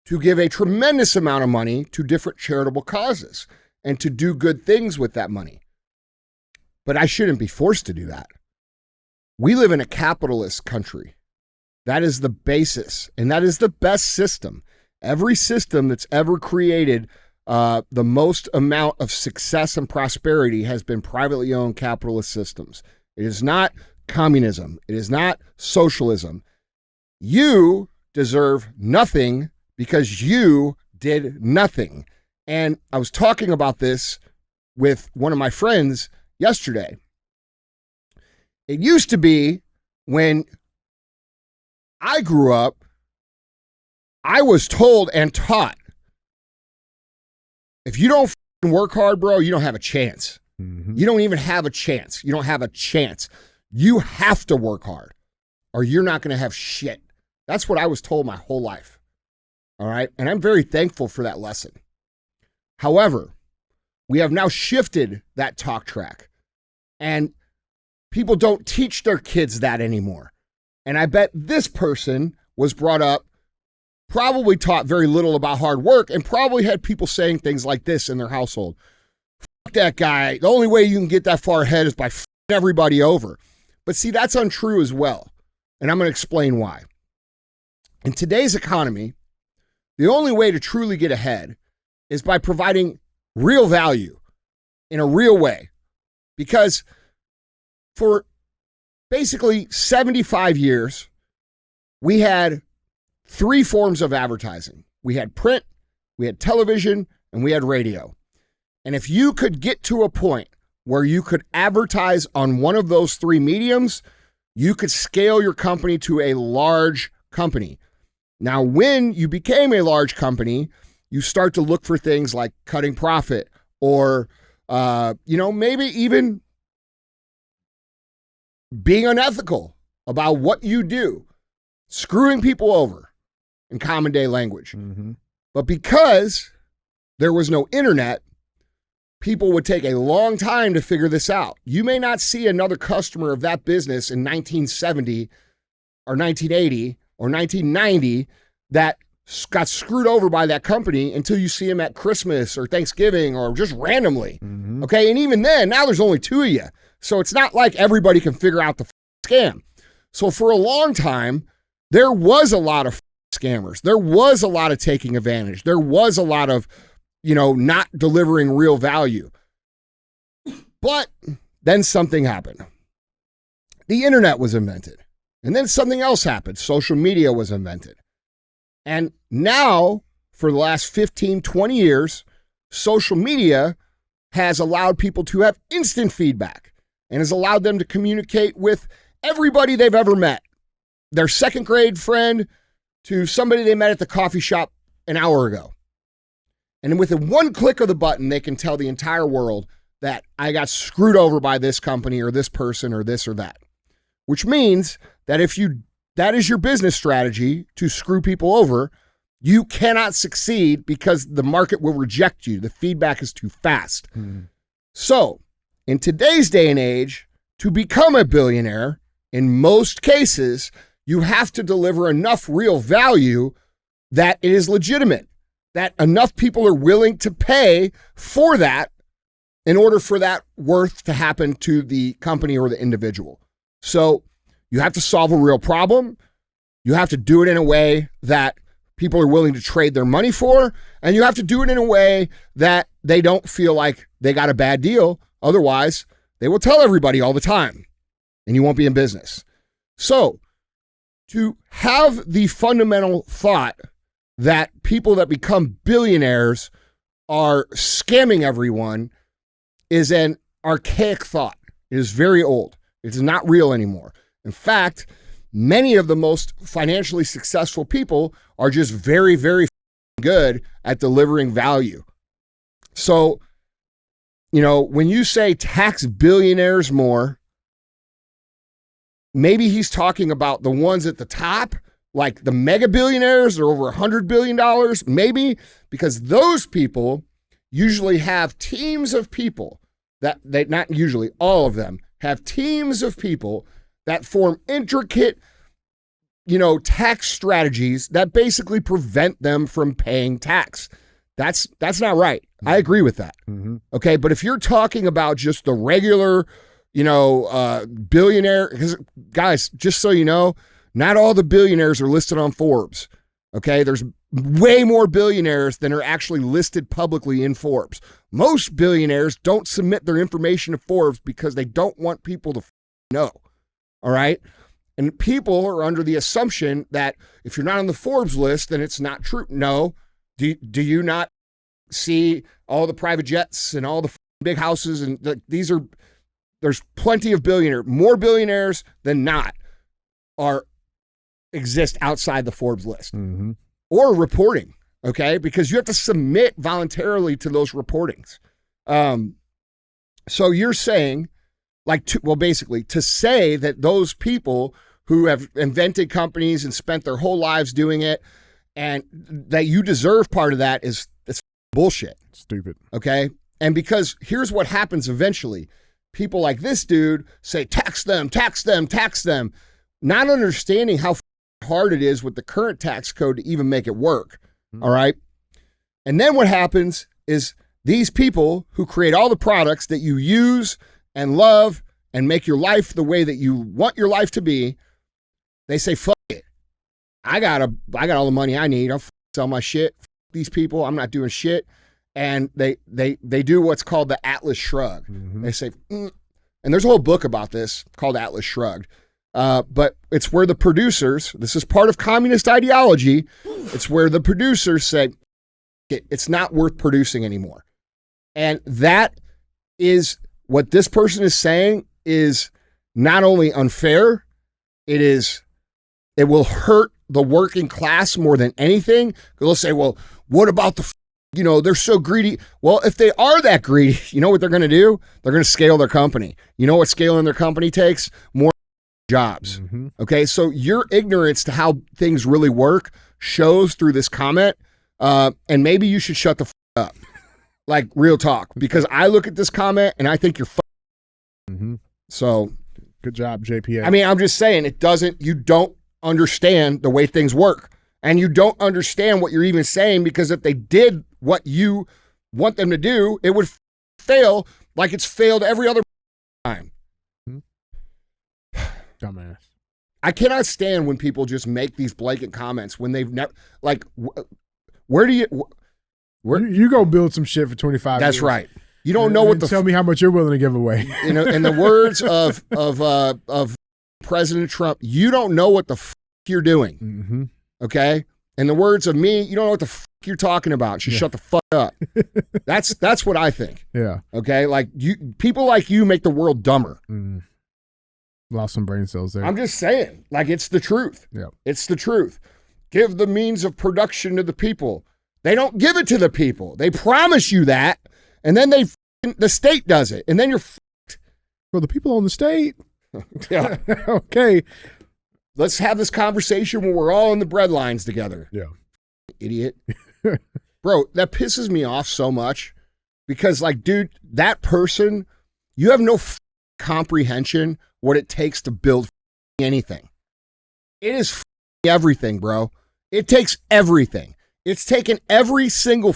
to give a tremendous amount of money to different charitable causes and to do good things with that money. But I shouldn't be forced to do that. We live in a capitalist country. That is the basis, and that is the best system. Every system that's ever created the most amount of success and prosperity has been privately owned capitalist systems. It is not communism. It is not socialism. You deserve nothing because you did nothing. And I was talking about this with one of my friends yesterday. It used to be when I grew up, I was told and taught, if you don't work hard, bro, you don't have a chance. Mm-hmm. You don't even have a chance. You don't have a chance. You have to work hard or you're not going to have shit. That's what I was told my whole life. All right. And I'm very thankful for that lesson. However, we have now shifted that talk track and people don't teach their kids that anymore. And I bet this person was brought up, probably taught very little about hard work, and probably had people saying things like this in their household. Fuck that guy. The only way you can get that far ahead is by fucking everybody over. But see, that's untrue as well. And I'm going to explain why. In today's economy, the only way to truly get ahead is by providing real value in a real way. Because for basically 75 years, we had three forms of advertising. We had print, we had television, and we had radio. And if you could get to a point where you could advertise on one of those three mediums, you could scale your company to a large company. Now, when you became a large company, you start to look for things like cutting profit or, maybe even being unethical about what you do, screwing people over in common day language. Mm-hmm. But because there was no internet, people would take a long time to figure this out. You may not see another customer of that business in 1970 or 1980 or 1990 that got screwed over by that company until you see him at Christmas or Thanksgiving or just randomly. Mm-hmm. Okay. And even then, now there's only two of you. So it's not like everybody can figure out the scam. So for a long time, there was a lot of scammers. There was a lot of taking advantage. There was a lot of, not delivering real value. But then something happened. The internet was invented. And then something else happened. Social media was invented. And now, for the last 15, 20 years, social media has allowed people to have instant feedback and has allowed them to communicate with everybody they've ever met. Their second grade friend to somebody they met at the coffee shop an hour ago. And within one click of the button, they can tell the entire world that I got screwed over by this company or this person or this or that. Which means that if that is your business strategy to screw people over, you cannot succeed because the market will reject you. The feedback is too fast. Mm. So in today's day and age, to become a billionaire, in most cases, you have to deliver enough real value that it is legitimate, that enough people are willing to pay for that in order for that worth to happen to the company or the individual. So you have to solve a real problem. You have to do it in a way that people are willing to trade their money for, and you have to do it in a way that they don't feel like they got a bad deal. Otherwise, they will tell everybody all the time, and you won't be in business. So to have the fundamental thought that people that become billionaires are scamming everyone is an archaic thought. It is very old. It is not real anymore. In fact, many of the most financially successful people are just very, very good at delivering value. So, when you say tax billionaires more, maybe he's talking about the ones at the top, like the mega billionaires or over $100 billion, maybe, because those people usually have teams of people that they, not usually, all of them have teams of people that form intricate, tax strategies that basically prevent them from paying tax. That's not right. I agree with that. Mm-hmm. Okay. But if you're talking about just the regular, billionaire, because guys, just so you know, not all the billionaires are listed on Forbes. Okay. There's way more billionaires than are actually listed publicly in Forbes. Most billionaires don't submit their information to Forbes because they don't want people to know. All right. And people are under the assumption that if you're not on the Forbes list, then it's not true. No. Do you not see all the private jets and all the big houses? And there's plenty of more billionaires than not exist outside the Forbes list. Mm-hmm. Or reporting, okay? Because you have to submit voluntarily to those reportings. So you're saying, basically, to say that those people who have invented companies and spent their whole lives doing it and that you deserve part of that that's bullshit. Stupid. Okay? And because here's what happens eventually. People like this dude say, tax them, not understanding how hard it is with the current tax code to even make it work. All right? And then what happens is these people who create all the products that you use and love and make your life the way that you want your life to be, they say, fuck it. I got all the money I need. I'll sell my shit. Fuck these people. I'm not doing shit. and they do what's called the Atlas Shrug. They say, and there's a whole book about this called Atlas Shrugged. But it's where the producers, this is part of communist ideology, it's where the producers say, it's not worth producing anymore. And that is what this person is saying is not only unfair, it will hurt the working class more than anything. They'll say, well, what about they're so greedy. Well, if they are that greedy, you know what they're going to do? They're going to scale their company. You know what scaling their company takes? More jobs. Okay, so your ignorance to how things really work shows through this comment, and maybe you should shut the up, like real talk, because I look at this comment and I think you're so good job, JPA. I mean, I'm just saying you don't understand the way things work, and you don't understand what you're even saying, because if they did what you want them to do, it would fail like it's failed every other time. Dumbass. I cannot stand when people just make these blanket comments when they've never, like, where do you go build some shit for 25 years. That's right. You don't know what tell me how much you're willing to give away. In the words of President Trump, you don't know what the you're doing. Okay? In the words of me, you don't know what the you're talking about. Just shut the fuck up. That's what I think. Yeah. Okay? Like, people like you make the world dumber. Lost some brain cells there. I'm just saying, like, it's the truth. Yeah. It's the truth. Give the means of production to the people. They don't give it to the people. They promise you that, and then the state does it, and then you're fucked. Well, the people on the state. Yeah. Okay. Let's have this conversation when we're all in the bread lines together. Yeah. Idiot. Bro, that pisses me off so much because, like, dude, that person, you have no comprehension what it takes to build anything. It is everything, bro. It takes everything. It's taken every single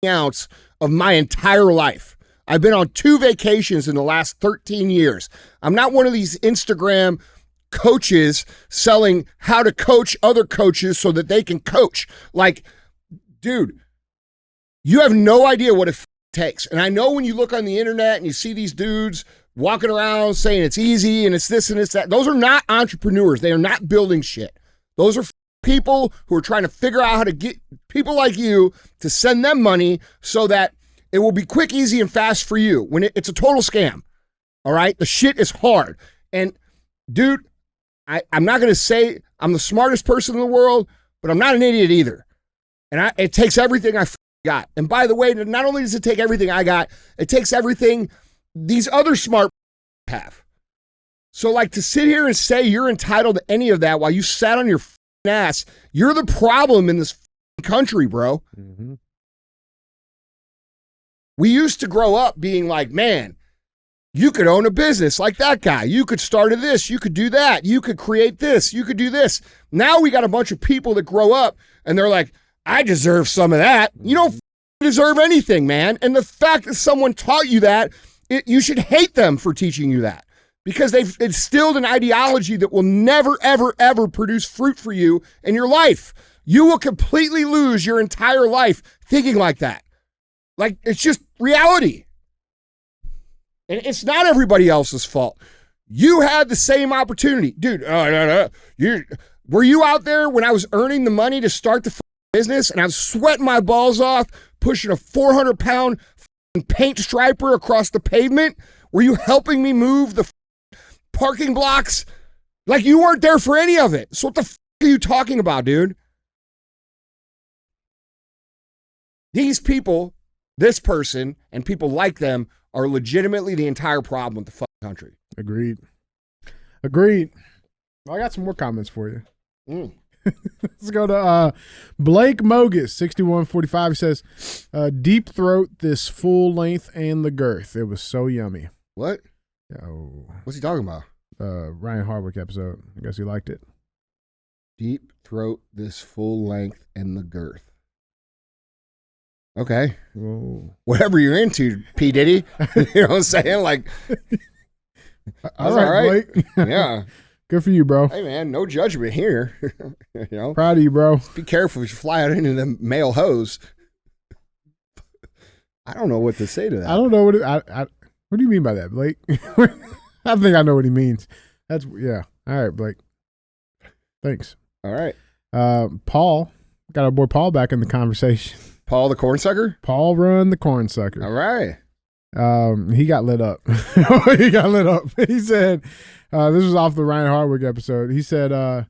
ounce of my entire life. I've been on 2 vacations in the last 13 years. I'm not one of these Instagram coaches selling how to coach other coaches so that they can coach. Like, dude, you have no idea what it takes. And I know when you look on the internet and you see these dudes walking around saying it's easy and it's this and it's that, those are not entrepreneurs. They are not building shit. Those are people who are trying to figure out how to get people like you to send them money so that it will be quick, easy, and fast for you when it's a total scam. All right? The shit is hard. And dude, I'm not going to say I'm the smartest person in the world, but I'm not an idiot either. And it takes everything I got. And by the way, not only does it take everything I got, it takes everything these other smart have. So, like, to sit here and say you're entitled to any of that while you sat on your ass, you're the problem in this country, bro. We used to grow up being like, man, you could own a business like that guy. You could start this. You could do that. You could create this. You could do this. Now we got a bunch of people that grow up and they're like, I deserve some of that. You don't deserve anything, man. And the fact that someone taught you that, you should hate them for teaching you that, because they've instilled an ideology that will never, ever, ever produce fruit for you in your life. You will completely lose your entire life thinking like that. Like, it's just reality. And it's not everybody else's fault. You had the same opportunity. Dude, were you out there when I was earning the money to start the business and I was sweating my balls off, pushing a 400-pound paint striper across the pavement? Were you helping me move the parking blocks? Like, you weren't there for any of it. So what the are you talking about, dude? These people, this person, and people like them are legitimately the entire problem with the country. Agreed. Well, I got some more comments for you. Let's go to Blake Mogus, 6145. He says, deep throat this full length and the girth. It was so yummy. What? Oh. What's he talking about? Ryan Hardwick episode. I guess he liked it. Deep throat this full length and the girth. Okay. Whoa. Whatever you're into, P. Diddy. You know what I'm saying? Like, all right. Blake. Yeah. Good for you, bro. Hey, man, no judgment here. You know? Proud of you, bro. Be careful if you fly out into the male hose. I don't know what to say to that. I don't know what do you mean by that, Blake? I think I know what he means. That's yeah. All right, Blake. Thanks. All right. Paul, got our boy Paul back in the conversation. Paul the cornsucker? Paul Run the cornsucker. All right. He got lit up. He got lit up. He said, this was off the Ryan Hardwick episode. He said,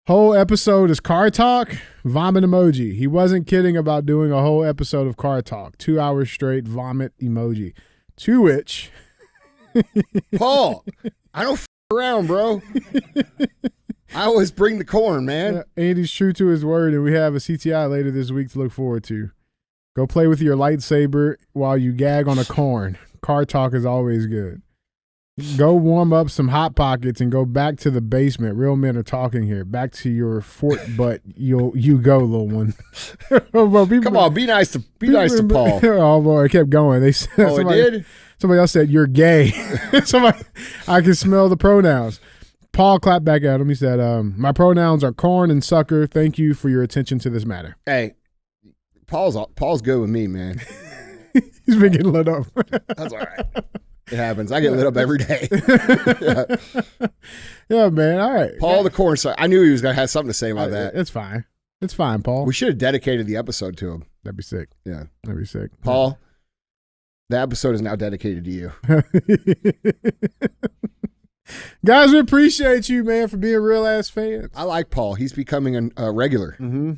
whole episode is car talk, vomit emoji. He wasn't kidding about doing a whole episode of car talk, 2 hours straight, vomit emoji. To which, Paul, I don't around, bro. I always bring the corn, man. Yeah, Andy's true to his word, and we have a CTI later this week to look forward to. Go play with your lightsaber while you gag on a corn. Car talk is always good. Go warm up some Hot Pockets and go back to the basement. Real men are talking here. Back to your fort butt. You go, little one. Well, come on, be nice to Paul. Oh boy, it kept going. They said, it did? Somebody else said you're gay. I can smell the pronouns. Paul clapped back at him. He said, my pronouns are corn and sucker. Thank you for your attention to this matter. Hey, Paul's good with me, man. He's been getting lit up. That's all right. It happens. I get lit up every day. Yeah, man. All right. Paul the corn sucker. I knew he was going to have something to say about that. It's fine. It's fine, Paul. We should have dedicated the episode to him. That'd be sick. Yeah. That'd be sick. Paul, the episode is now dedicated to you. Guys, we appreciate you, man, for being real ass fans. I like Paul. He's becoming a regular. Mm-hmm.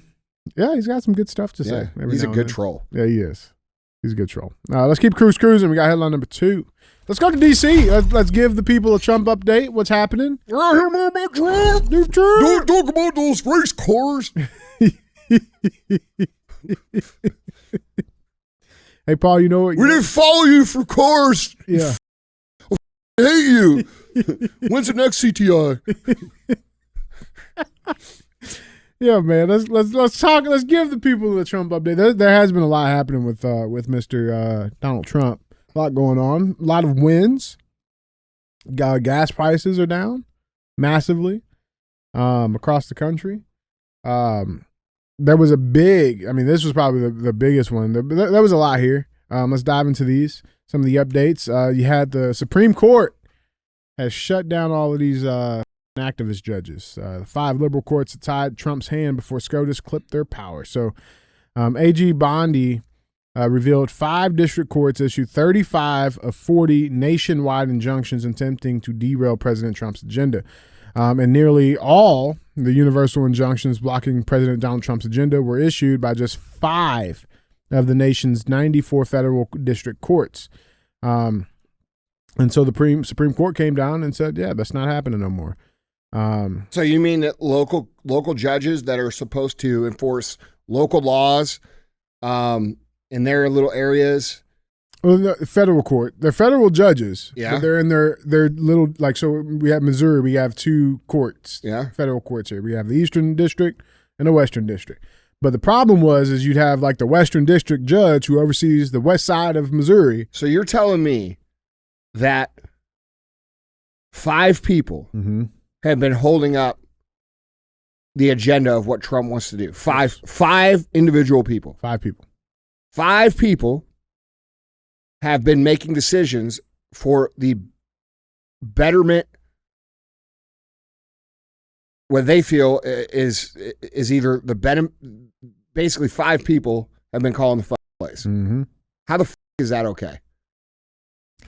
Yeah, he's got some good stuff to say. He's a good troll. Yeah, he is. He's a good troll. Let's keep cruising. We got headline number 2. Let's go to D.C. Let's give the people a Trump update. What's happening? About Trump. Don't talk about those race cars. Hey, Paul, you know what? We didn't follow you for cars. Yeah. I hate you. When's the next CTI? Yeah, man. Let's talk. Let's give the people the Trump update. There has been a lot happening with Mr. Donald Trump. A lot going on. A lot of wins. Gas prices are down massively across the country. There was a big. I mean, this was probably the biggest one. There was a lot here. Let's dive into these. Some of the updates. You had the Supreme Court has shut down all of these activist judges. The 5 liberal courts that tied Trump's hand before SCOTUS clipped their power. So AG Bondi revealed 5 district courts issued 35 of 40 nationwide injunctions attempting to derail President Trump's agenda. And nearly all the universal injunctions blocking President Donald Trump's agenda were issued by just 5 of the nation's 94 federal district courts. And so the Supreme Court came down and said, yeah, that's not happening no more. So you mean that local judges that are supposed to enforce local laws in their little areas? Well, the federal court, they're federal judges. Yeah. But they're in their little, like, so we have Missouri, we have 2 courts. Yeah. Federal courts here. We have the Eastern District and the Western District. But the problem is you'd have like the Western District judge who oversees the west side of Missouri. So you're telling me that 5 people have been holding up the agenda of what Trump wants to do. Five individual people. 5 people. 5 people have been making decisions for the betterment, what they feel is either the better. Basically, 5 people have been calling the fucking place. Mm-hmm. How the fuck is that okay?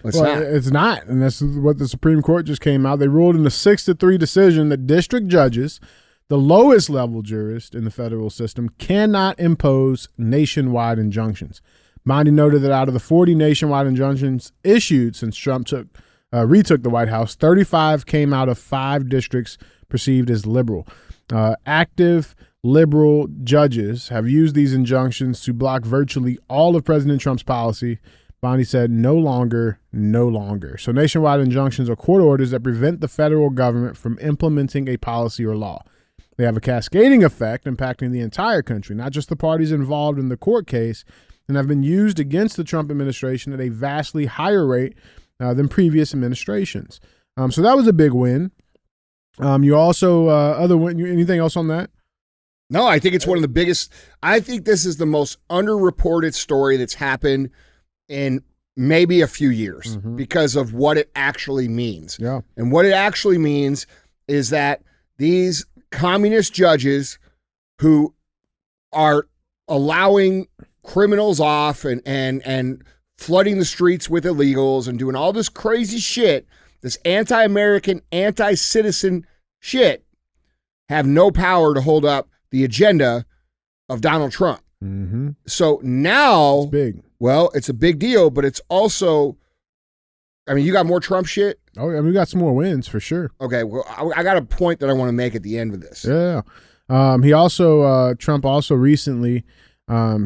It's not. And that's what the Supreme Court just came out. They ruled in a 6-3 decision that district judges, the lowest level jurist in the federal system, cannot impose nationwide injunctions. Bondi noted that out of the 40 nationwide injunctions issued since Trump retook the White House, 35 came out of 5 districts perceived as liberal. Active liberal judges have used these injunctions to block virtually all of President Trump's policy. Bondi said, no longer. So nationwide injunctions are court orders that prevent the federal government from implementing a policy or law. They have a cascading effect impacting the entire country, not just the parties involved in the court case, and have been used against the Trump administration at a vastly higher rate than previous administrations. So that was a big win. You also, anything else on that? No, I think it's one of the biggest. I think this is the most underreported story that's happened in maybe a few years because of what it actually means. Yeah. And what it actually means is that these communist judges who are allowing criminals off and flooding the streets with illegals and doing all this crazy shit, this anti-American, anti-citizen shit, have no power to hold up the agenda of Donald Trump. So now, It's big. well, it's a big deal, but it's also, I mean, you got more Trump shit? Oh, I mean, we got some more wins for sure. Okay, well, I got a point that I want to make at the end of this. Yeah. He also, Trump also recently,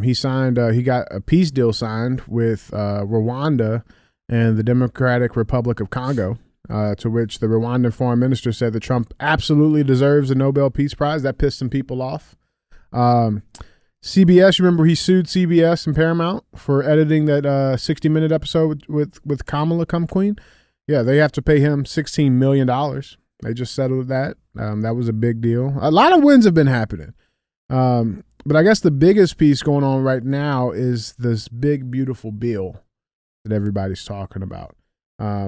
he signed, he got a peace deal signed with Rwanda and the Democratic Republic of Congo, to which the Rwandan foreign minister said that Trump absolutely deserves a Nobel Peace Prize. That pissed some people off. CBS, remember he sued CBS and Paramount for editing that 60-minute episode with Kamala Come Queen? Yeah, they have to pay him $16 million. They just settled that. That was a big deal. A lot of wins have been happening. But I guess the biggest piece going on right now is this big, beautiful bill that everybody's talking about,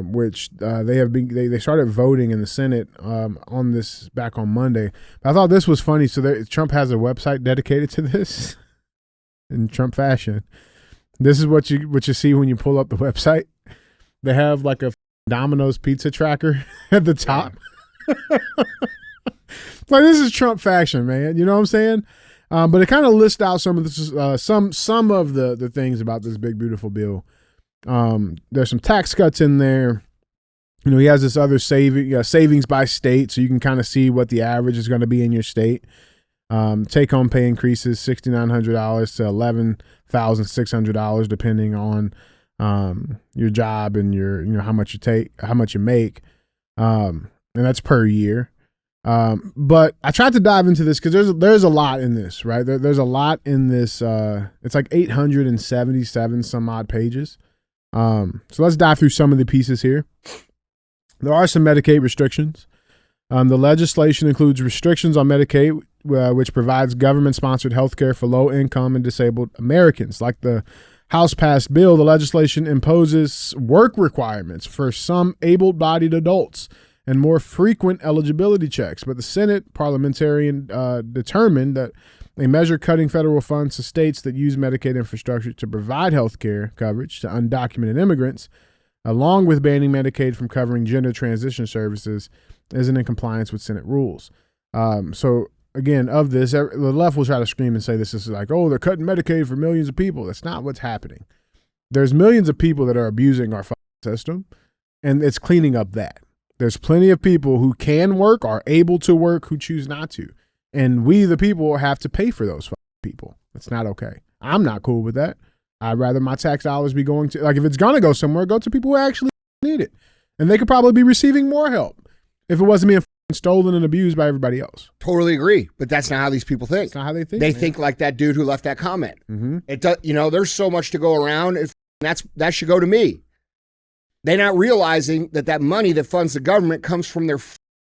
which they started voting in the Senate on this back on Monday. But I thought this was funny. So Trump has a website dedicated to this in Trump fashion. This is what you see when you pull up the website. They have like a Domino's pizza tracker at the top. Like, this is Trump fashion, man. You know what I'm saying? But it kind of lists out some of this, some of the things about this big, beautiful bill. There's some tax cuts in there. You know, he has this other savings by state, so you can kind of see what the average is going to be in your state. Take-home pay increases $6,900 to $11,600, depending on your job and your how much you make, and that's per year. But I tried to dive into this because there's a lot in this, right? There's a lot in this. It's like 877 some odd pages. So let's dive through some of the pieces here. There are some Medicaid restrictions. The legislation includes restrictions on Medicaid, which provides government-sponsored health care for low-income and disabled Americans. Like the House-passed bill, the legislation imposes work requirements for some able-bodied adults and more frequent eligibility checks. But the Senate parliamentarian determined that a measure cutting federal funds to states that use Medicaid infrastructure to provide health care coverage to undocumented immigrants, along with banning Medicaid from covering gender transition services, isn't in compliance with Senate rules. So again, of this, the left will try to scream and say this is like, oh, they're cutting Medicaid for millions of people. That's not what's happening. There's millions of people that are abusing our system, and it's cleaning up that. There's plenty of people who can work, are able to work, who choose not to. And we, the people, have to pay for those people. That's not okay. I'm not cool with that. I'd rather my tax dollars be going to, like, if it's going to go somewhere, go to people who actually need it. And they could probably be receiving more help if it wasn't being stolen and abused by everybody else. Totally agree. But that's not how these people think. That's not how they think. They think like that dude who left that comment. It does, there's so much to go around. That should go to me. They're not realizing that money that funds the government comes from their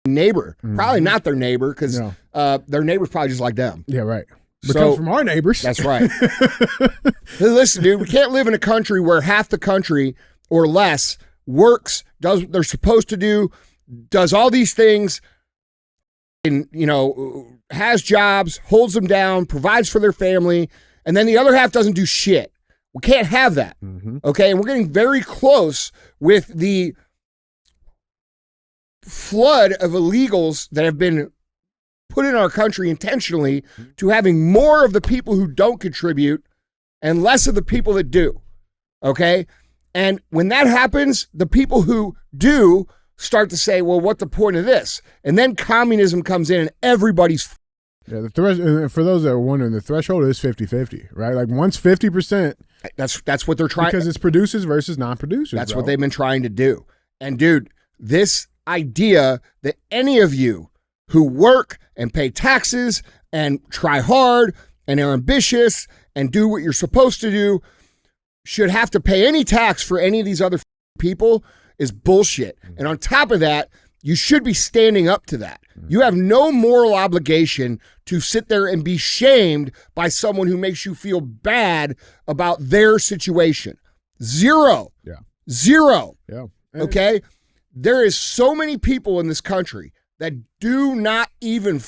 neighbor. Probably not their neighbor, because their neighbor's probably just like them. Yeah, right. But comes from our neighbors. That's right. Listen, dude, we can't live in a country where half the country or less works, does what they're supposed to do, does all these things, and has jobs, holds them down, provides for their family, and then the other half doesn't do shit. We can't have that. Okay, and we're getting very close with the flood of illegals that have been put in our country intentionally to having more of the people who don't contribute and less of the people that do. Okay, and when that happens, the people who do start to say, well, what's the point of this? And then communism comes in and everybody's. Yeah, for those that are wondering, the threshold is 50-50, right? Like once 50%. That's what they're trying. Because it's producers versus non-producers. That's what they've been trying to do. And dude, this idea that any of you who work and pay taxes and try hard and are ambitious and do what you're supposed to do should have to pay any tax for any of these other people is bullshit. And on top of that, you should be standing up to that. You have no moral obligation to sit there and be shamed by someone who makes you feel bad about their situation. Zero. Yeah. Zero. Yeah. Okay? There is so many people in this country that do not even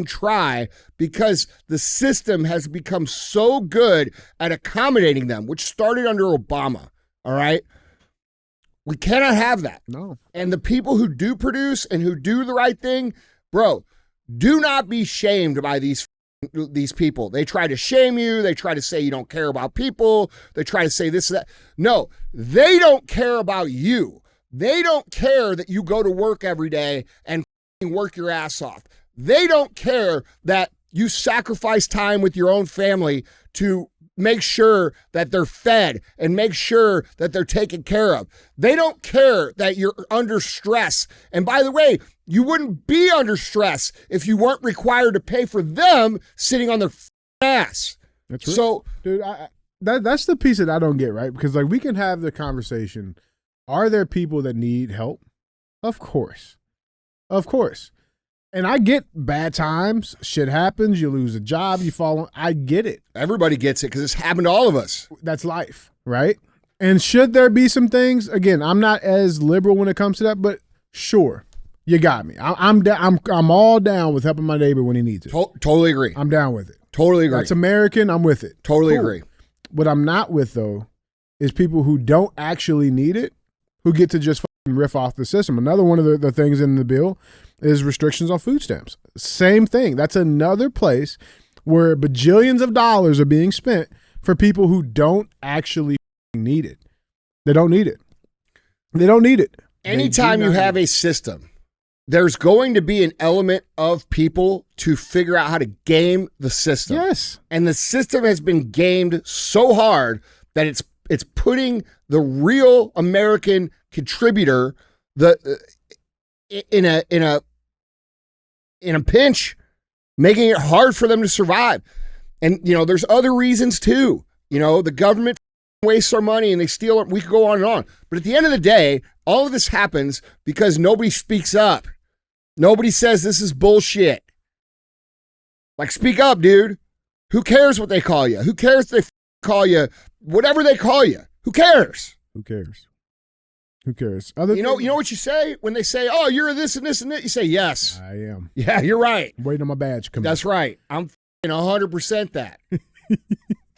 try because the system has become so good at accommodating them, which started under Obama. All right? We cannot have that. No. And the people who do produce and who do the right thing, bro, do not be shamed by these people. They try to shame you. They try to say you don't care about people. They try to say this, that. No, they don't care about you. They don't care that you go to work every day and work your ass off. They don't care that you sacrifice time with your own family to make sure that they're fed and make sure that they're taken care of. They don't care that you're under stress. And by the way, you wouldn't be under stress if you weren't required to pay for them sitting on their ass. That's right. So, dude, that's the piece that I don't get, right? Because like we can have the conversation. Are there people that need help? Of course. Of course. And I get bad times. Shit happens. You lose a job. You fall on. I get it. everybody gets it because it's happened to all of us. That's life, right? And should there be some things? Again, I'm not as liberal when it comes to that, but sure, you got me. I'm all down with helping my neighbor when he needs it. Totally agree. I'm down with it. Totally agree. That's American. I'm with it. Totally Cool. agree. What I'm not with, though, is people who don't actually need it, who get to just fucking riff off the system. Another one of the things in the bill is restrictions on food stamps. Same thing. That's another place where bajillions of dollars are being spent for people who don't actually need it. They don't need it. They don't need it. Anytime you have a system, there's going to be an element of people to figure out how to game the system. Yes. And the system has been gamed so hard that it's putting the real American contributor in a pinch, making it hard for them to survive. And there's other reasons too. The government wastes our money and they steal it. We could go on and on. But at the end of the day, all of this happens because nobody speaks up. Nobody says this is bullshit. Like, speak up, dude. Who cares what they call you? Who cares if they call you whatever they call you? Who cares? Who cares? Who cares? You know what you say when they say, "Oh, you're this and this and that." You say, "Yes, I am." Yeah, you're right. I'm waiting on my badge to come. That's right. I'm 100% that.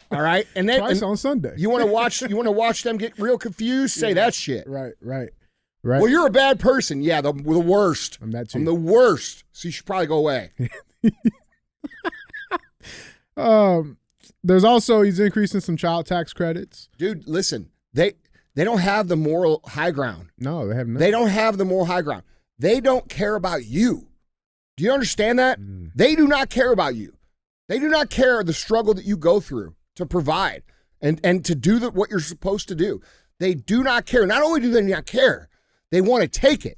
All right, and then twice on Sunday. You want to watch them get real confused? Say that shit. Right. Well, you're a bad person. Yeah, the worst. I'm that too. I'm the worst. So you should probably go away. There's also, he's increasing some child tax credits. Dude, listen, they don't have the moral high ground. No, they have not. They don't have the moral high ground. They don't care about you. Do you understand that? They do not care about you. They do not care the struggle that you go through to provide and to do what you're supposed to do. They do not care. Not only do they not care, they want to take it.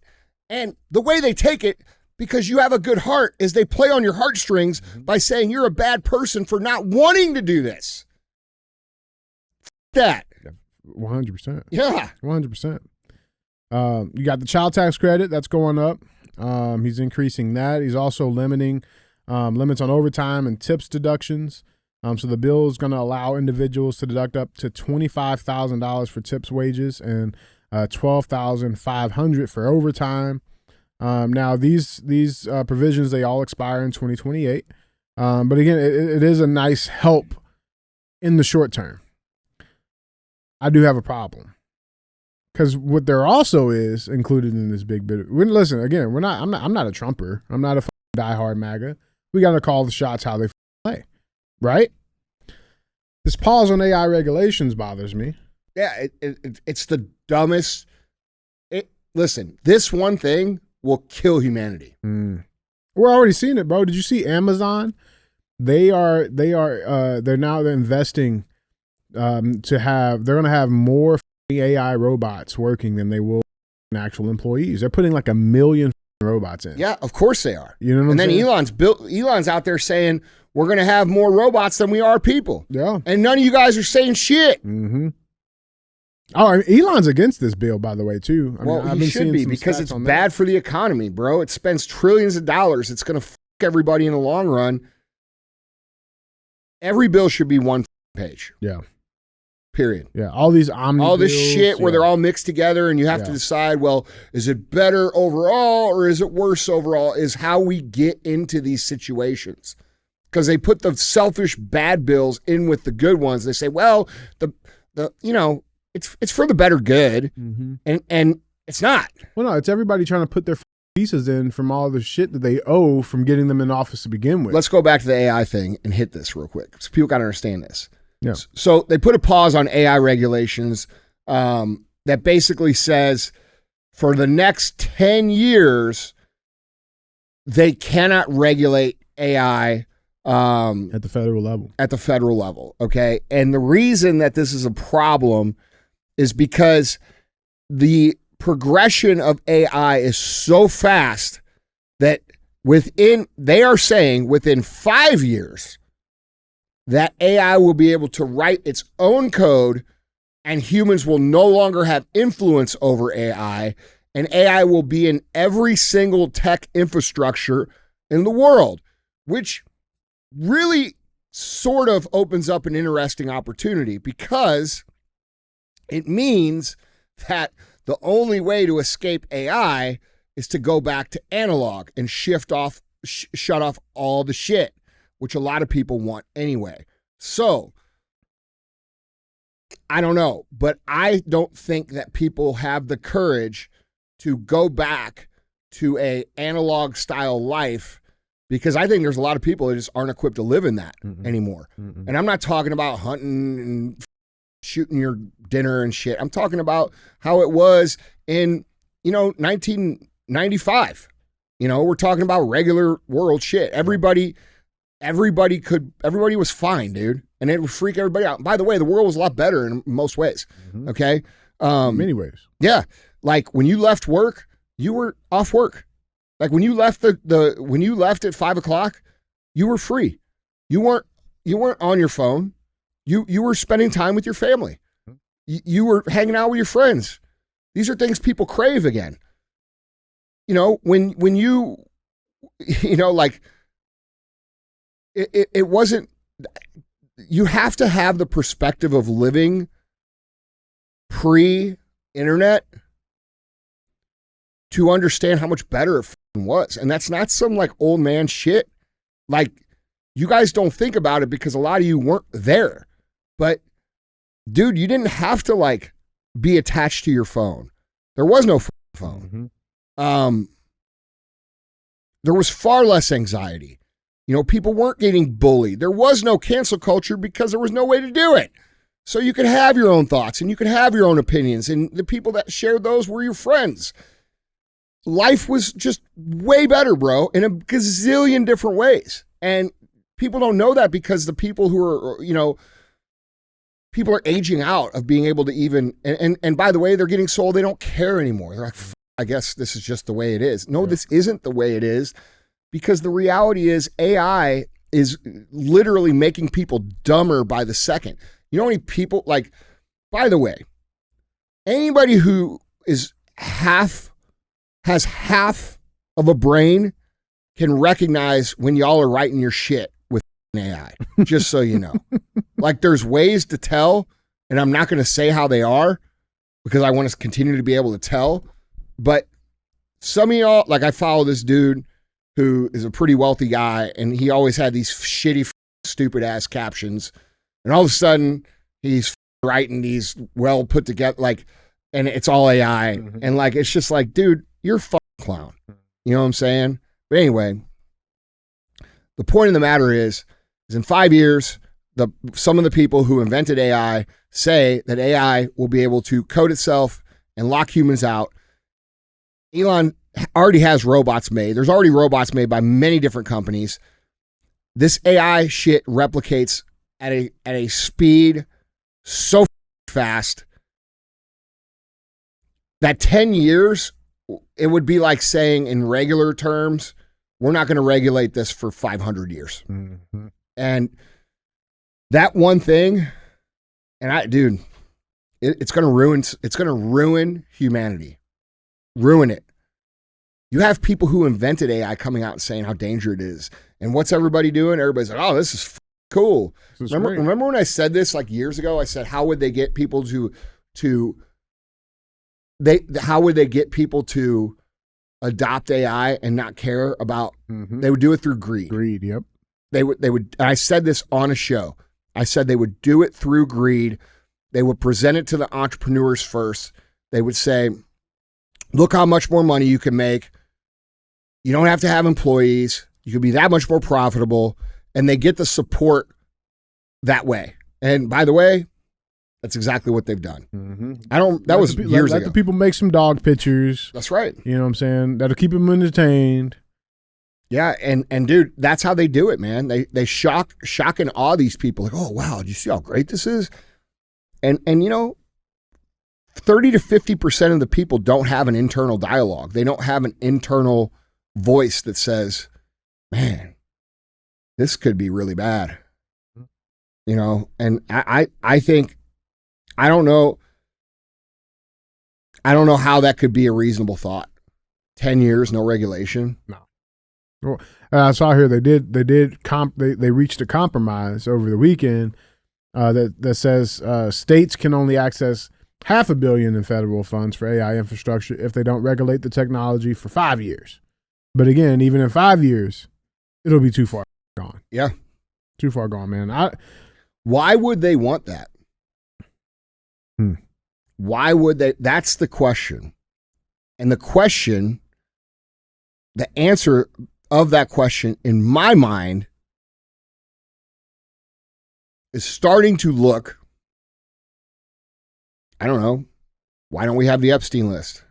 And the way they take it, because you have a good heart, is they play on your heartstrings by saying you're a bad person for not wanting to do this. That. 100%. Yeah. 100%. You got the child tax credit that's going up. He's increasing that. He's also limiting limits on overtime and tips deductions. So the bill is going to allow individuals to deduct up to $25,000 for tips wages and $12,500 for overtime. Now these provisions, they all expire in 2028. But again, it is a nice help in the short term. I do have a problem because what there also is included in this big bit. Listen, again, I'm not a Trumper. I'm not a diehard MAGA. We got to call the shots how they play, right? This pause on AI regulations bothers me. Yeah, it's the dumbest. Listen, this one thing will kill humanity. We're already seeing it, bro. Did you see Amazon? They're now investing they're going to have more AI robots working than they will actual employees. They're putting like 1 million robots in. Yeah, of course they are. You know what I'm saying? Elon's out there saying we're going to have more robots than we are people. Yeah. And none of you guys are saying shit. Mm-hmm. Oh, Elon's against this bill, by the way, too. I Well, mean, he should be because it's bad for the economy, bro. It spends trillions of dollars. It's going to fuck everybody in the long run. Every bill should be one page. Yeah. Period. Yeah. All these all this shit where they're all mixed together and you have to decide, well, is it better overall or is it worse overall, is how we get into these situations. Because they put the selfish bad bills in with the good ones. They say, well, the it's for the better good. Mm-hmm. And it's not. Well, no, it's everybody trying to put their pieces in from all the shit that they owe from getting them in office to begin with. Let's go back to the AI thing and hit this real quick. So people got to understand this. Yeah. So they put a pause on AI regulations that basically says for the next 10 years, they cannot regulate AI at the federal level. At the federal level, okay? And the reason that this is a problem is because the progression of AI is so fast that they are saying within 5 years, that AI will be able to write its own code and humans will no longer have influence over AI, and AI will be in every single tech infrastructure in the world, which really sort of opens up an interesting opportunity because it means that the only way to escape AI is to go back to analog and shut off all the shit, which a lot of people want anyway. So, I don't know, but I don't think that people have the courage to go back to a analog style life because I think there's a lot of people that just aren't equipped to live in that anymore. And I'm not talking about hunting and shooting your dinner and shit. I'm talking about how it was in, 1995. We're talking about regular world shit. Everybody was fine, dude. And it would freak everybody out. By the way, the world was a lot better in most ways. Okay. In many ways. Yeah. Like when you left work, you were off work. Like when you left when you left at 5 o'clock, you were free. You weren't on your phone. You were spending time with your family. You were hanging out with your friends. These are things people crave again. When you like it wasn't, you have to have the perspective of living pre-internet to understand how much better it was. And that's not some like old man shit. Like you guys don't think about it because a lot of you weren't there. But dude, you didn't have to like be attached to your phone. There was no phone. There was far less anxiety. People weren't getting bullied. There was no cancel culture because there was no way to do it. So you could have your own thoughts and you could have your own opinions, and the people that shared those were your friends. Life was just way better, bro, in a gazillion different ways. And people don't know that because the people who are, people are aging out of being able to even, and by the way, they're getting sold. They don't care anymore. They're like, I guess this is just the way it is. No, This isn't the way it is. Because the reality is AI is literally making people dumber by the second. You know how many people, like, by the way, anybody who has half of a brain can recognize when y'all are writing your shit with AI, just so you know. Like, there's ways to tell, and I'm not going to say how they are because I want to continue to be able to tell. But some of y'all, like I follow this dude who is a pretty wealthy guy, and he always had these shitty, stupid ass captions. And all of a sudden, he's writing these well put together, like, and it's all AI. And like, it's just like, dude, you're a clown. You know what I'm saying? But anyway, the point of the matter is in 5 years, some of the people who invented AI say that AI will be able to code itself and lock humans out. Elon already has robots made. There's already robots made by many different companies. This AI shit replicates at a speed so fast that 10 years, it would be like saying in regular terms, we're not going to regulate this for 500 years. And that one thing, and dude, It's going to ruin humanity. Ruin it. You have people who invented AI coming out and saying how dangerous it is. And what's everybody doing? Everybody's like, oh, this is cool. Remember when I said this like years ago? I said, how would they get people how would they get people to adopt AI and not care about, they would do it through greed. Greed, yep. They would, I said this on a show. I said they would do it through greed. They would present it to the entrepreneurs first. They would say, look how much more money you can make. You don't have to have employees. You can be that much more profitable. And they get the support that way. And by the way, that's exactly what they've done. That was years ago. Let the people make some dog pictures. That's right. You know what I'm saying? That'll keep them entertained. Yeah, and dude, that's how they do it, man. They shock and awe these people. Like, oh wow, do you see how great this is? And 30 to 50% of the people don't have an internal dialogue. They don't have an internal voice that says, man, this could be really bad. And I think, I don't know how that could be a reasonable thought. 10 years, no regulation. No. Well, I saw here they reached a compromise over the weekend that says states can only access $500 million in federal funds for AI infrastructure if they don't regulate the technology for 5 years. But again, even in 5 years, it'll be too far gone. Yeah. Too far gone, man. Why would they want that? Why would they? That's the question. And the answer of that question, in my mind, is starting to look, I don't know, why don't we have the Epstein list?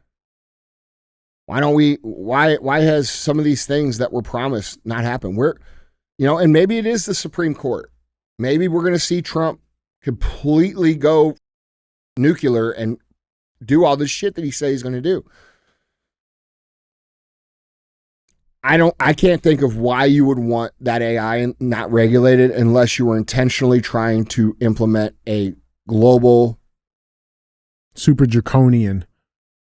Why has some of these things that were promised not happened? And maybe it is the Supreme Court. Maybe we're going to see Trump completely go nuclear and do all this shit that he says he's going to do. I can't think of why you would want that AI not regulated unless you were intentionally trying to implement a global, super draconian,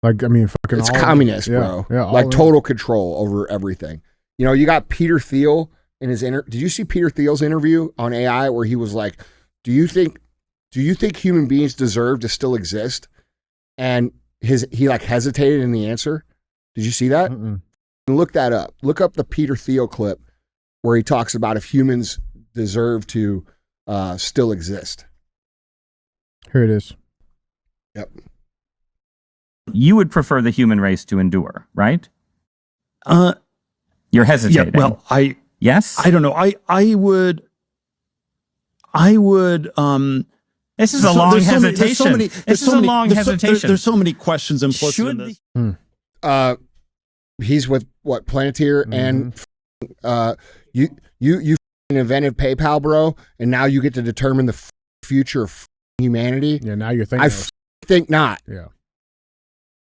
fucking. It's communist, bro. Yeah, like total control over everything. You got Peter Thiel in his did you see Peter Thiel's interview on AI where he was like, do you think human beings deserve to still exist? And he hesitated in the answer. Did you see that? Look that up. Look up the Peter Thiel clip where he talks about if humans deserve to still exist. Here it is. Yep. You would prefer the human race to endure, right? You're hesitating. Yeah, well, yes? I don't know. I would. This is a long hesitation. This is a long hesitation. There's so many questions implicit in this. He's with what, Planeteer, and you invented PayPal, bro, and now you get to determine the future of humanity. Yeah, now you're thinking. Think not. Yeah,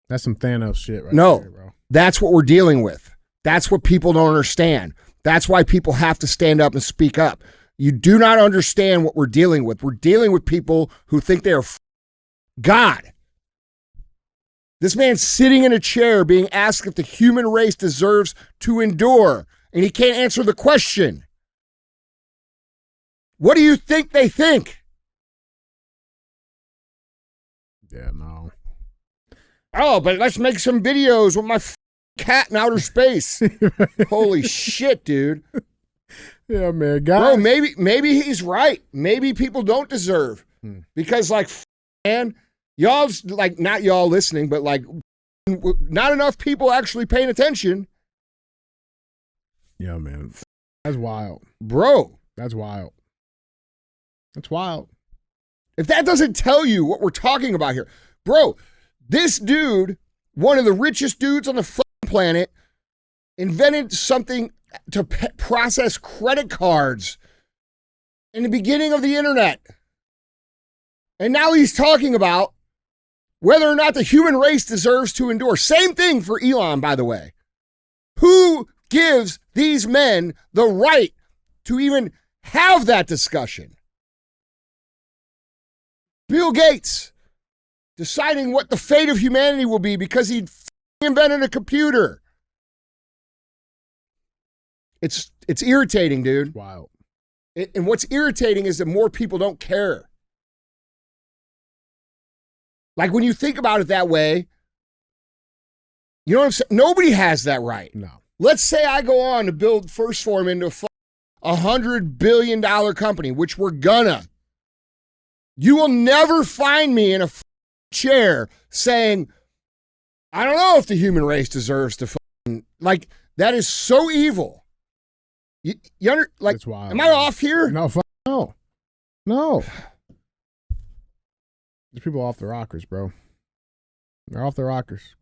that's some Thanos shit, right? No, there, bro. That's what we're dealing with. That's what people don't understand. That's why people have to stand up and speak up. You do not understand what we're dealing with. We're dealing with people who think they are God. This man's sitting in a chair being asked if the human race deserves to endure, and he can't answer the question. What do you think they think? Yeah, no. Oh, but let's make some videos with my cat in outer space. Holy shit, dude. Yeah, man. Guys. Bro, maybe he's right. Maybe people don't deserve. Because, man, y'all's, not y'all listening, but, not enough people actually paying attention. Yeah, man. That's wild. Bro. That's wild. That's wild. If that doesn't tell you what we're talking about here. Bro, this dude, one of the richest dudes on the planet, invented something to process credit cards in the beginning of the internet. And now he's talking about whether or not the human race deserves to endure. Same thing for Elon, by the way. Who gives these men the right to even have that discussion? Bill Gates. deciding what the fate of humanity will be because he invented a computer. It's irritating, dude. Wow. And what's irritating is that more people don't care. Like when you think about it that way, you know what I'm saying? Nobody has that right. No. Let's say I go on to build First Form into a $100 billion company, which we're gonna. You will never find me in a chair saying, I don't know if the human race deserves to like, that is so evil. Like, wild, am I off here? No, no. There's people off the rockers, bro. They're off the rockers.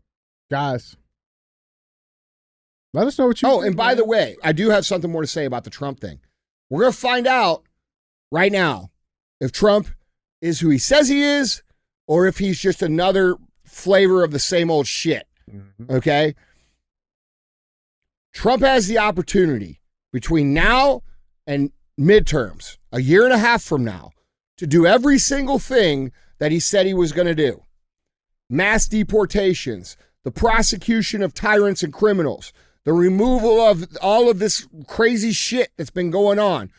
Guys, let us know what you think. And by the way, I do have something more to say about the Trump thing. We're going to find out right now if Trump is who he says he is or if he's just another flavor of the same old shit. Mm-hmm. Okay? Trump has the opportunity between now and midterms, a year and a half from now, to do every single thing that he said he was going to do. Mass deportations, the prosecution of tyrants and criminals, the removal of all of this crazy shit that's been going on.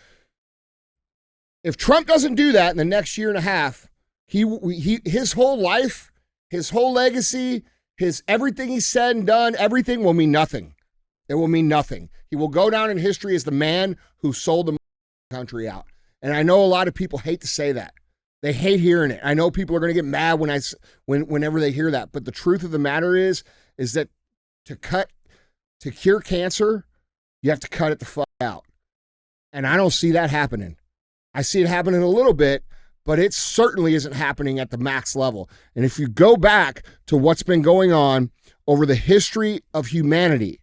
If Trump doesn't do that in the next year and a half, his whole life, his whole legacy, his everything he said and done, everything will mean nothing. It will mean nothing. He will go down in history as the man who sold the country out. And I know a lot of people hate to say that. They hate hearing it. I know people are going to get mad whenever they hear that. But the truth of the matter is that to cure cancer, you have to cut it the fuck out. And I don't see that happening. I see it happening a little bit, but it certainly isn't happening at the max level. And if you go back to what's been going on over the history of humanity,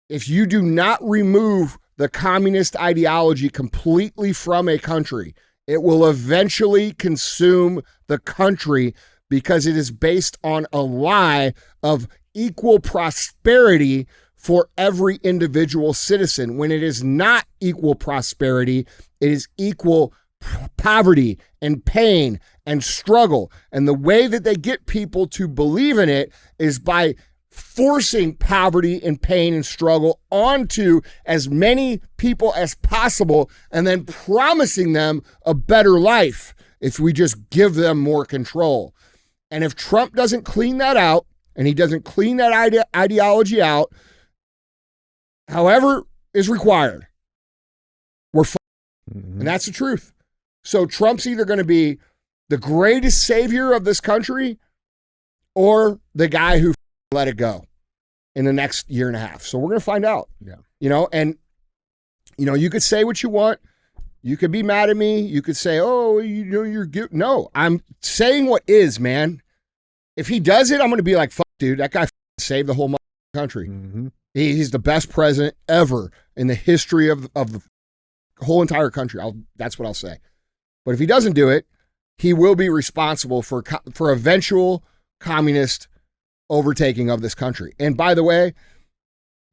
if you do not remove the communist ideology completely from a country, it will eventually consume the country because it is based on a lie of equal prosperity for every individual citizen. When it is not equal prosperity, it is equal poverty and pain and struggle. And the way that they get people to believe in it is by forcing poverty and pain and struggle onto as many people as possible and then promising them a better life if we just give them more control. And if Trump doesn't clean that out and he doesn't clean that ideology out, however is required, we're Mm-hmm. And that's the truth. So Trump's either going to be the greatest savior of this country or the guy who let it go in the next year and a half. So we're going to find out. Yeah. And you could say what you want. You could be mad at me. You could say, oh, you're guilty. No, I'm saying what is, man. If he does it, I'm going to be like, fuck, dude, that guy saved the whole country. Mm-hmm. He's the best president ever in the history of the whole entire country. That's what I'll say. But if he doesn't do it, he will be responsible for eventual communist overtaking of this country. And by the way,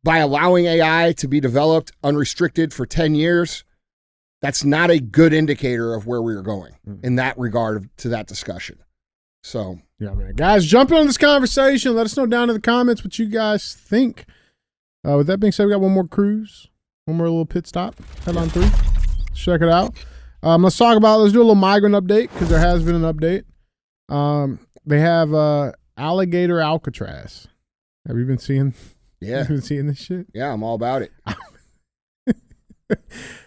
by allowing AI to be developed unrestricted for 10 years, that's not a good indicator of where we are going in that regard to that discussion. So, yeah, man. Guys, jump in on this conversation. Let us know down in the comments what you guys think. With that being said, we got one more cruise, one more little pit stop. Headline 3. Let's check it out. Let's do a little migrant update because there has been an update. They have Alligator Alcatraz. Have you been seeing? Yeah, you been seeing this shit? Yeah, I'm all about it.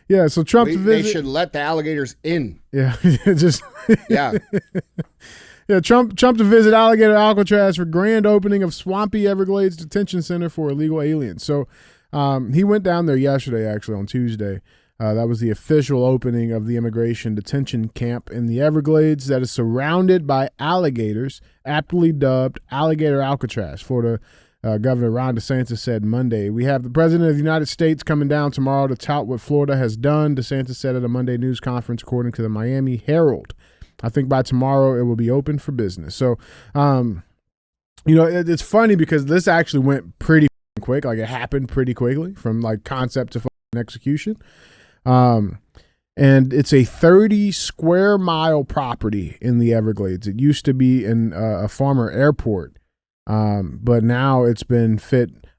Yeah, so Trump to visit. They should let the alligators in. Yeah, just yeah. Yeah, Trump to visit Alligator Alcatraz for grand opening of Swampy Everglades Detention Center for illegal aliens. So he went down there yesterday, actually, on Tuesday. That was the official opening of the immigration detention camp in the Everglades that is surrounded by alligators, aptly dubbed Alligator Alcatraz. Florida Governor Ron DeSantis said Monday. We have the President of the United States coming down tomorrow to tout what Florida has done, DeSantis said at a Monday news conference, according to the Miami Herald. I think by tomorrow it will be open for business. So, it's funny because this actually went pretty quick. Like, it happened pretty quickly from like concept to execution. And it's a 30 square mile property in the Everglades. It used to be in a former airport, but now it's been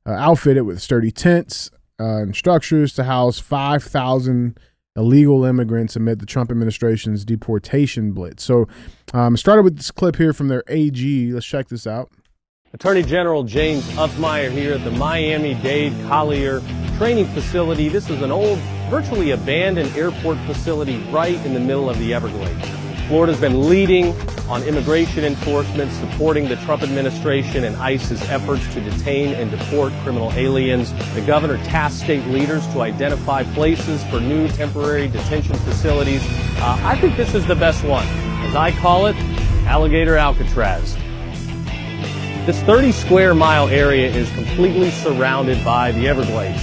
outfitted with sturdy tents and structures to house 5,000 illegal immigrants amid the Trump administration's deportation blitz. So started with this clip here from their AG. Let's check this out. Attorney General James Upmeyer here at the Miami-Dade Collier training facility. This is an old, virtually abandoned airport facility right in the middle of the Everglades. Florida's been leading on immigration enforcement, supporting the Trump administration and ICE's efforts to detain and deport criminal aliens. The governor tasked state leaders to identify places for new temporary detention facilities. I think this is the best one. As I call it, Alligator Alcatraz. This 30 square mile area is completely surrounded by the Everglades.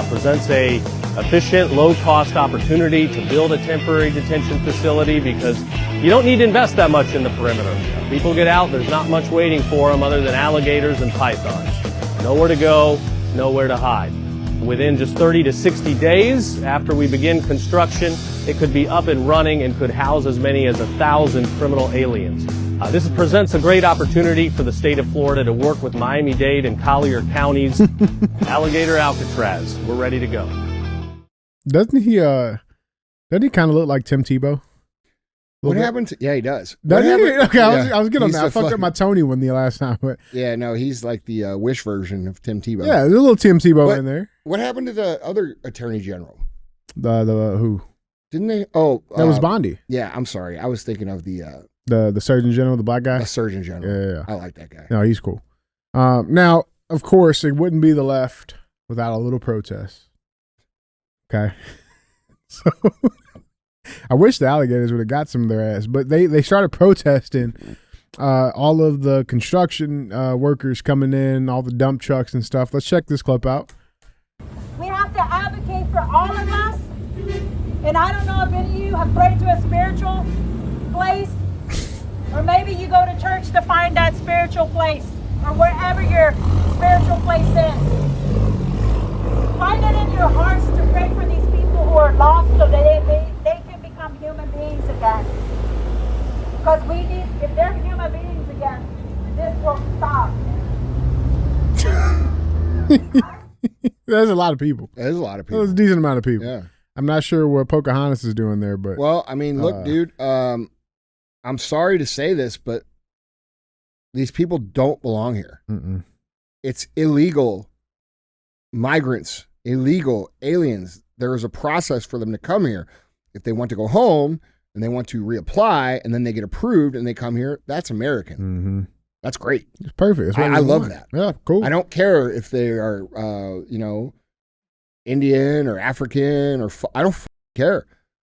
Presents a efficient, low-cost opportunity to build a temporary detention facility because you don't need to invest that much in the perimeter. People get out, there's not much waiting for them other than alligators and pythons. Nowhere to go, nowhere to hide. Within just 30 to 60 days after we begin construction, it could be up and running and could house as many as 1,000 criminal aliens. This presents a great opportunity for the state of Florida to work with Miami-Dade and Collier counties. Alligator Alcatraz, we're ready to go. Doesn't he kind of look like Tim Tebow? What happened to, yeah, he does. Okay, I was good on that. I fucked up my Tony one the last time. But yeah, no, he's like the Wish version of Tim Tebow. Yeah, there's a little Tim Tebow in there. What happened to the other attorney general? The who? Didn't they? Oh, that was Bondi. Yeah, I'm sorry. I was thinking of the Surgeon General, the black guy. The Surgeon General. Yeah. I like that guy. No, he's cool. Now, of course, it wouldn't be the left without a little protest. Okay, so I wish the alligators would have got some of their ass, but they started protesting. All of the construction workers coming in, all the dump trucks and stuff. Let's check this clip out. We have to advocate for all of us. And I don't know if any of you have prayed to a spiritual place, or maybe you go to church to find that spiritual place, or wherever your spiritual place is. Find it in your hearts to pray for these people who are lost so that they can become human beings again. Because if they're human beings again, this will stop. There's a lot of people. There's a lot of people. There's a decent amount of people. Yeah. I'm not sure what Pocahontas is doing there, but well, I mean, look, dude. I'm sorry to say this, but these people don't belong here. Mm-mm. It's illegal migrants, illegal aliens. There is a process for them to come here. If they want to go home and they want to reapply and then they get approved and they come here, that's American. Mm-hmm. That's great. It's perfect. I love that. Yeah, cool. I don't care if they are, Indian or African or I don't care.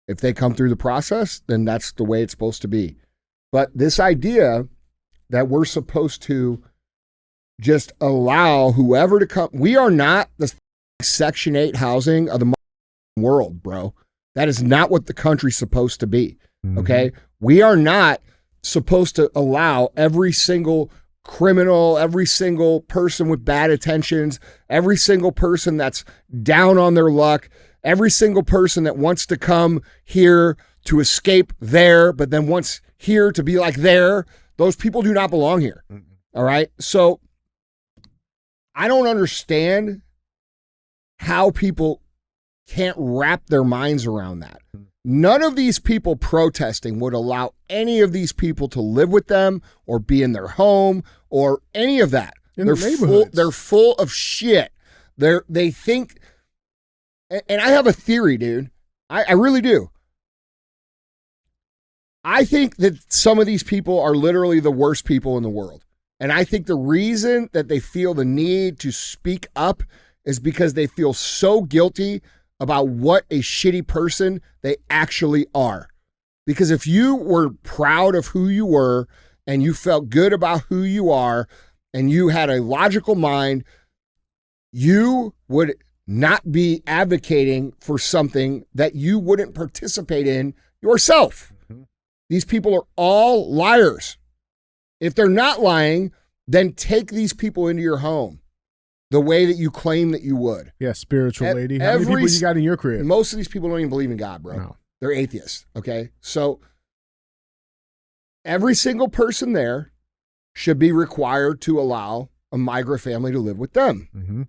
If they come through the process, then that's the way it's supposed to be. But this idea that we're supposed to just allow whoever to come, we are not the Section 8 housing of the world, bro. That is not what the country's supposed to be. Okay? We are not supposed to allow every single criminal, every single person with bad intentions, every single person that's down on their luck, every single person that wants to come here to escape there, but then wants here to be like there. Those people do not belong here. All right? So I don't understand how people can't wrap their minds around that. None of these people protesting would allow any of these people to live with them or be in their home or any of that. They're full of shit. They think, and I have a theory, dude. I really do. I think that some of these people are literally the worst people in the world. And I think the reason that they feel the need to speak up is because they feel so guilty about what a shitty person they actually are. Because if you were proud of who you were and you felt good about who you are and you had a logical mind, you would not be advocating for something that you wouldn't participate in yourself. These people are all liars. If they're not lying, then take these people into your home the way that you claim that you would. Yeah, spiritual lady. How many people you got in your crib? Most of these people don't even believe in God, bro. No. They're atheists, okay? So every single person there should be required to allow a migrant family to live with them. Mm-hmm.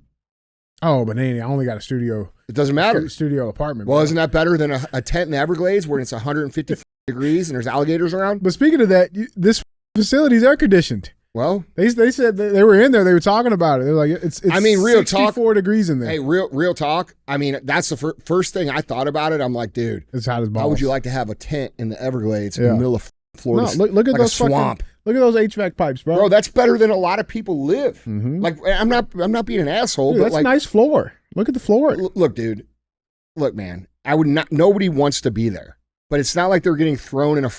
Oh, but I only got a studio. It doesn't matter. Studio apartment. Well, isn't that better than a tent in the Everglades where it's 150 degrees and there's alligators around? But speaking of that, this facility's air conditioned. Well, they said they were in there. They were talking about it. They're like, it's I mean, real 64 degrees in there. Hey, real talk. I mean, that's the first thing I thought about it. I'm like, dude, it's hot as balls. How would you like to have a tent in the Everglades in the middle of Florida? No, look at like those a swamp. Look at those HVAC pipes, bro. Bro, that's better than a lot of people live. Mm-hmm. Like, I'm not being an asshole, dude, but that's like, a nice floor. Look at the floor. Look, dude. Look, man. I would not. Nobody wants to be there, but it's not like they're getting thrown in a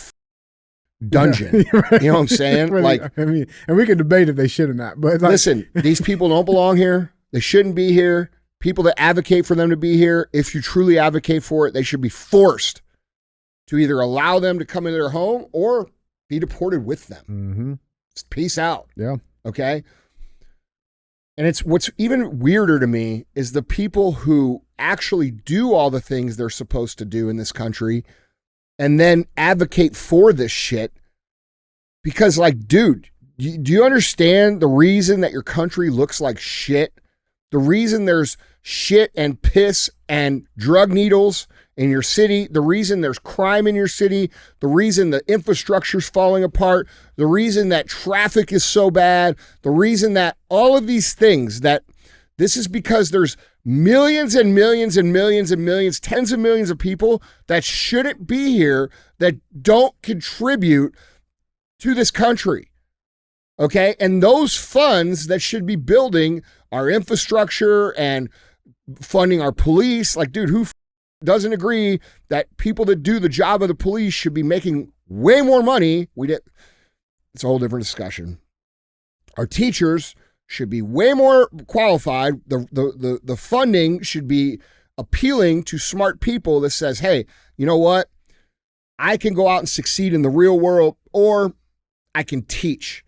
dungeon. Yeah, right. You know what I'm saying? Like, I mean, and we can debate if they should or not. But like, listen, these people don't belong here. They shouldn't be here. People that advocate for them to be here, if you truly advocate for it, they should be forced to either allow them to come into their home or be deported with them. Mm-hmm. Just peace out. Yeah. Okay. And it's what's even weirder to me is the people who actually do all the things they're supposed to do in this country and then advocate for this shit. Because, like, dude, do you understand the reason that your country looks like shit? The reason there's shit and piss and drug needles in your city, the reason there's crime in your city, the reason the infrastructure's falling apart, the reason that traffic is so bad, the reason that all of these things, that this is because there's millions and millions and millions and millions, tens of millions of people that shouldn't be here, that don't contribute to this country. Okay? And those funds that should be building our infrastructure and funding our police, like, dude, who doesn't agree that people that do the job of the police should be making way more money? It's a whole different discussion. Our teachers should be way more qualified. The funding should be appealing to smart people that says, hey, you know what? I can go out and succeed in the real world, or I can teach.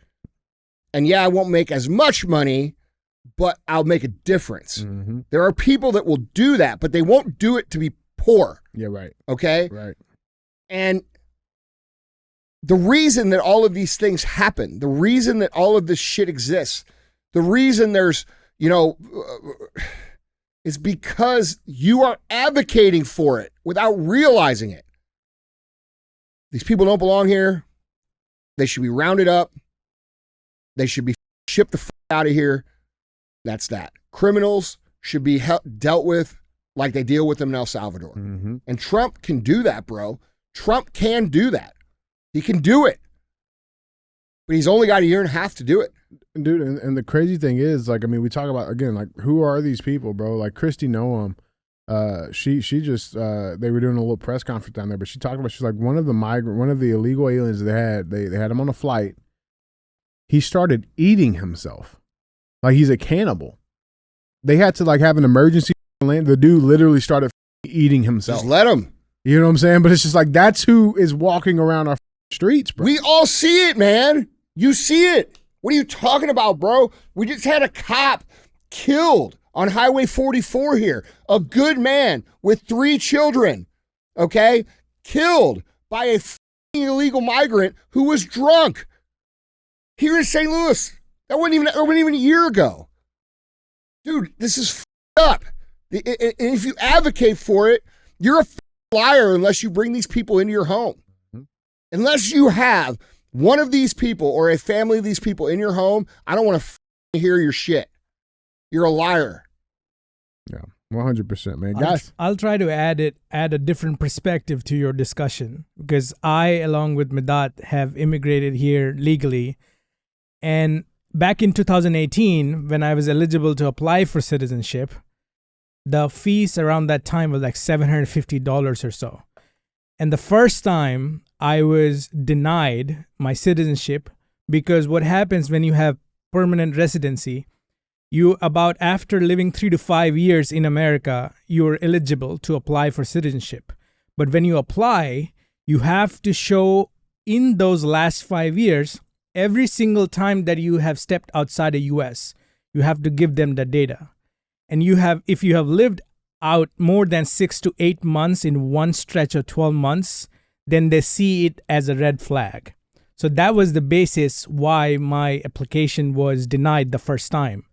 And yeah, I won't make as much money, but I'll make a difference. Mm-hmm. There are people that will do that, but they won't do it to be poor. Yeah, right. Okay? Right. And the reason that all of these things happen, the reason that all of this shit exists, the reason there's, is because you are advocating for it without realizing it. These people don't belong here. They should be rounded up. They should be shipped the out of here. That's that. Criminals should be dealt with like they deal with them in El Salvador. Mm-hmm. And Trump can do that, bro. Trump can do that. He can do it. But he's only got a year and a half to do it. Dude, and the crazy thing is, like, I mean, we talk about, again, like, who are these people, bro? Like, Christy Noam, she just, they were doing a little press conference down there, but she talked about, she's like, one of the illegal aliens they had him on a flight. He started eating himself. Like, he's a cannibal. They had to, like, have an emergency land. The dude literally started eating himself. Just let him. You know what I'm saying? But it's just like, that's who is walking around our streets, bro. We all see it, man. You see it. What are you talking about, bro? We just had a cop killed on Highway 44 here. A good man with 3 children, okay? Killed by a illegal migrant who was drunk here in St. Louis. That wasn't even a year ago. Dude, this is up. And if you advocate for it, you're a liar unless you bring these people into your home. Mm-hmm. Unless you have one of these people or a family of these people in your home, I don't want to hear your shit. You're a liar. Yeah, 100%, man. Guys, I'll try to add a different perspective to your discussion, because I, along with Medat, have immigrated here legally. And back in 2018, when I was eligible to apply for citizenship, the fees around that time was like $750 or so. And the first time I was denied my citizenship, because what happens when you have permanent residency, after living 3 to 5 years in America, you're eligible to apply for citizenship. But when you apply, you have to show in those last 5 years, every single time that you have stepped outside the US, you have to give them the data. And if you have lived out more than 6 to 8 months in one stretch of 12 months, then they see it as a red flag. So that was the basis why my application was denied the first time.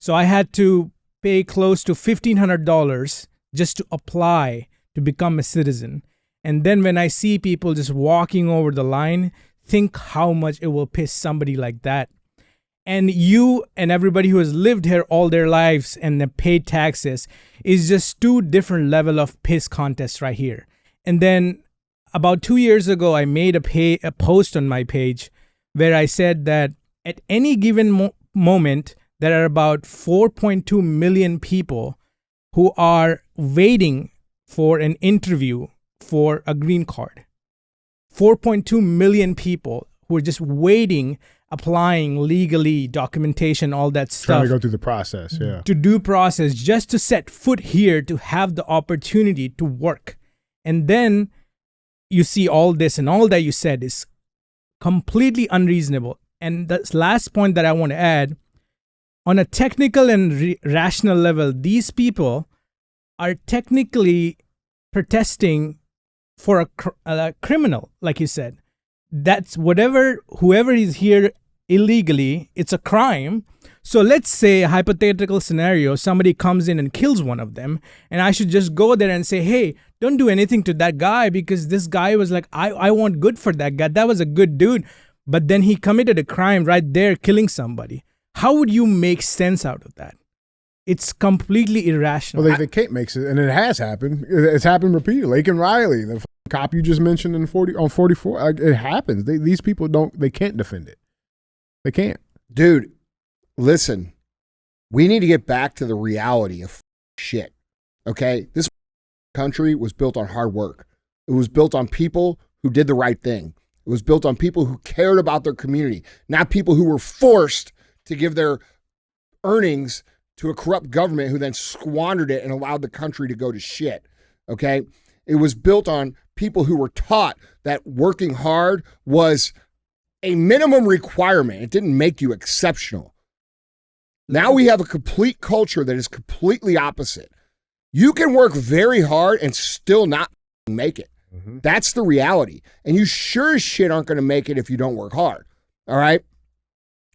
So I had to pay close to $1,500 just to apply to become a citizen. And then when I see people just walking over the line, think how much it will piss somebody like that. And you and everybody who has lived here all their lives and then paid taxes is just two different level of piss contests right here. And then about 2 years ago, I made a post on my page where I said that at any given moment, there are about 4.2 million people who are waiting for an interview for a green card. 4.2 million people who are just waiting, applying legally, documentation, all that stuff. Trying to go through the process, yeah. To do process, just to set foot here, to have the opportunity to work. And then you see all this, and all that you said is completely unreasonable. And the last point that I want to add, on a technical and rational level, these people are technically protesting for a criminal, like you said. That's whoever is here illegally, it's a crime. So let's say a hypothetical scenario, somebody comes in and kills one of them, and I should just go there and say, hey, don't do anything to that guy because this guy was like, I want good for that guy. That was a good dude. But then he committed a crime right there, killing somebody. How would you make sense out of that? It's completely irrational. Well, they can't make sense, and it has happened. It's happened repeatedly. Laken Riley, the cop you just mentioned on 44, it happens. These people they can't defend it. They can't. Dude, listen, we need to get back to the reality of shit, okay? This country was built on hard work. It was built on people who did the right thing. It was built on people who cared about their community, not people who were forced to give their earnings to a corrupt government who then squandered it and allowed the country to go to shit, okay? It was built on people who were taught that working hard was a minimum requirement. It didn't make you exceptional. Now we have a complete culture that is completely opposite. You can work very hard and still not make it. Mm-hmm. That's the reality. And you sure as shit aren't going to make it if you don't work hard, all right?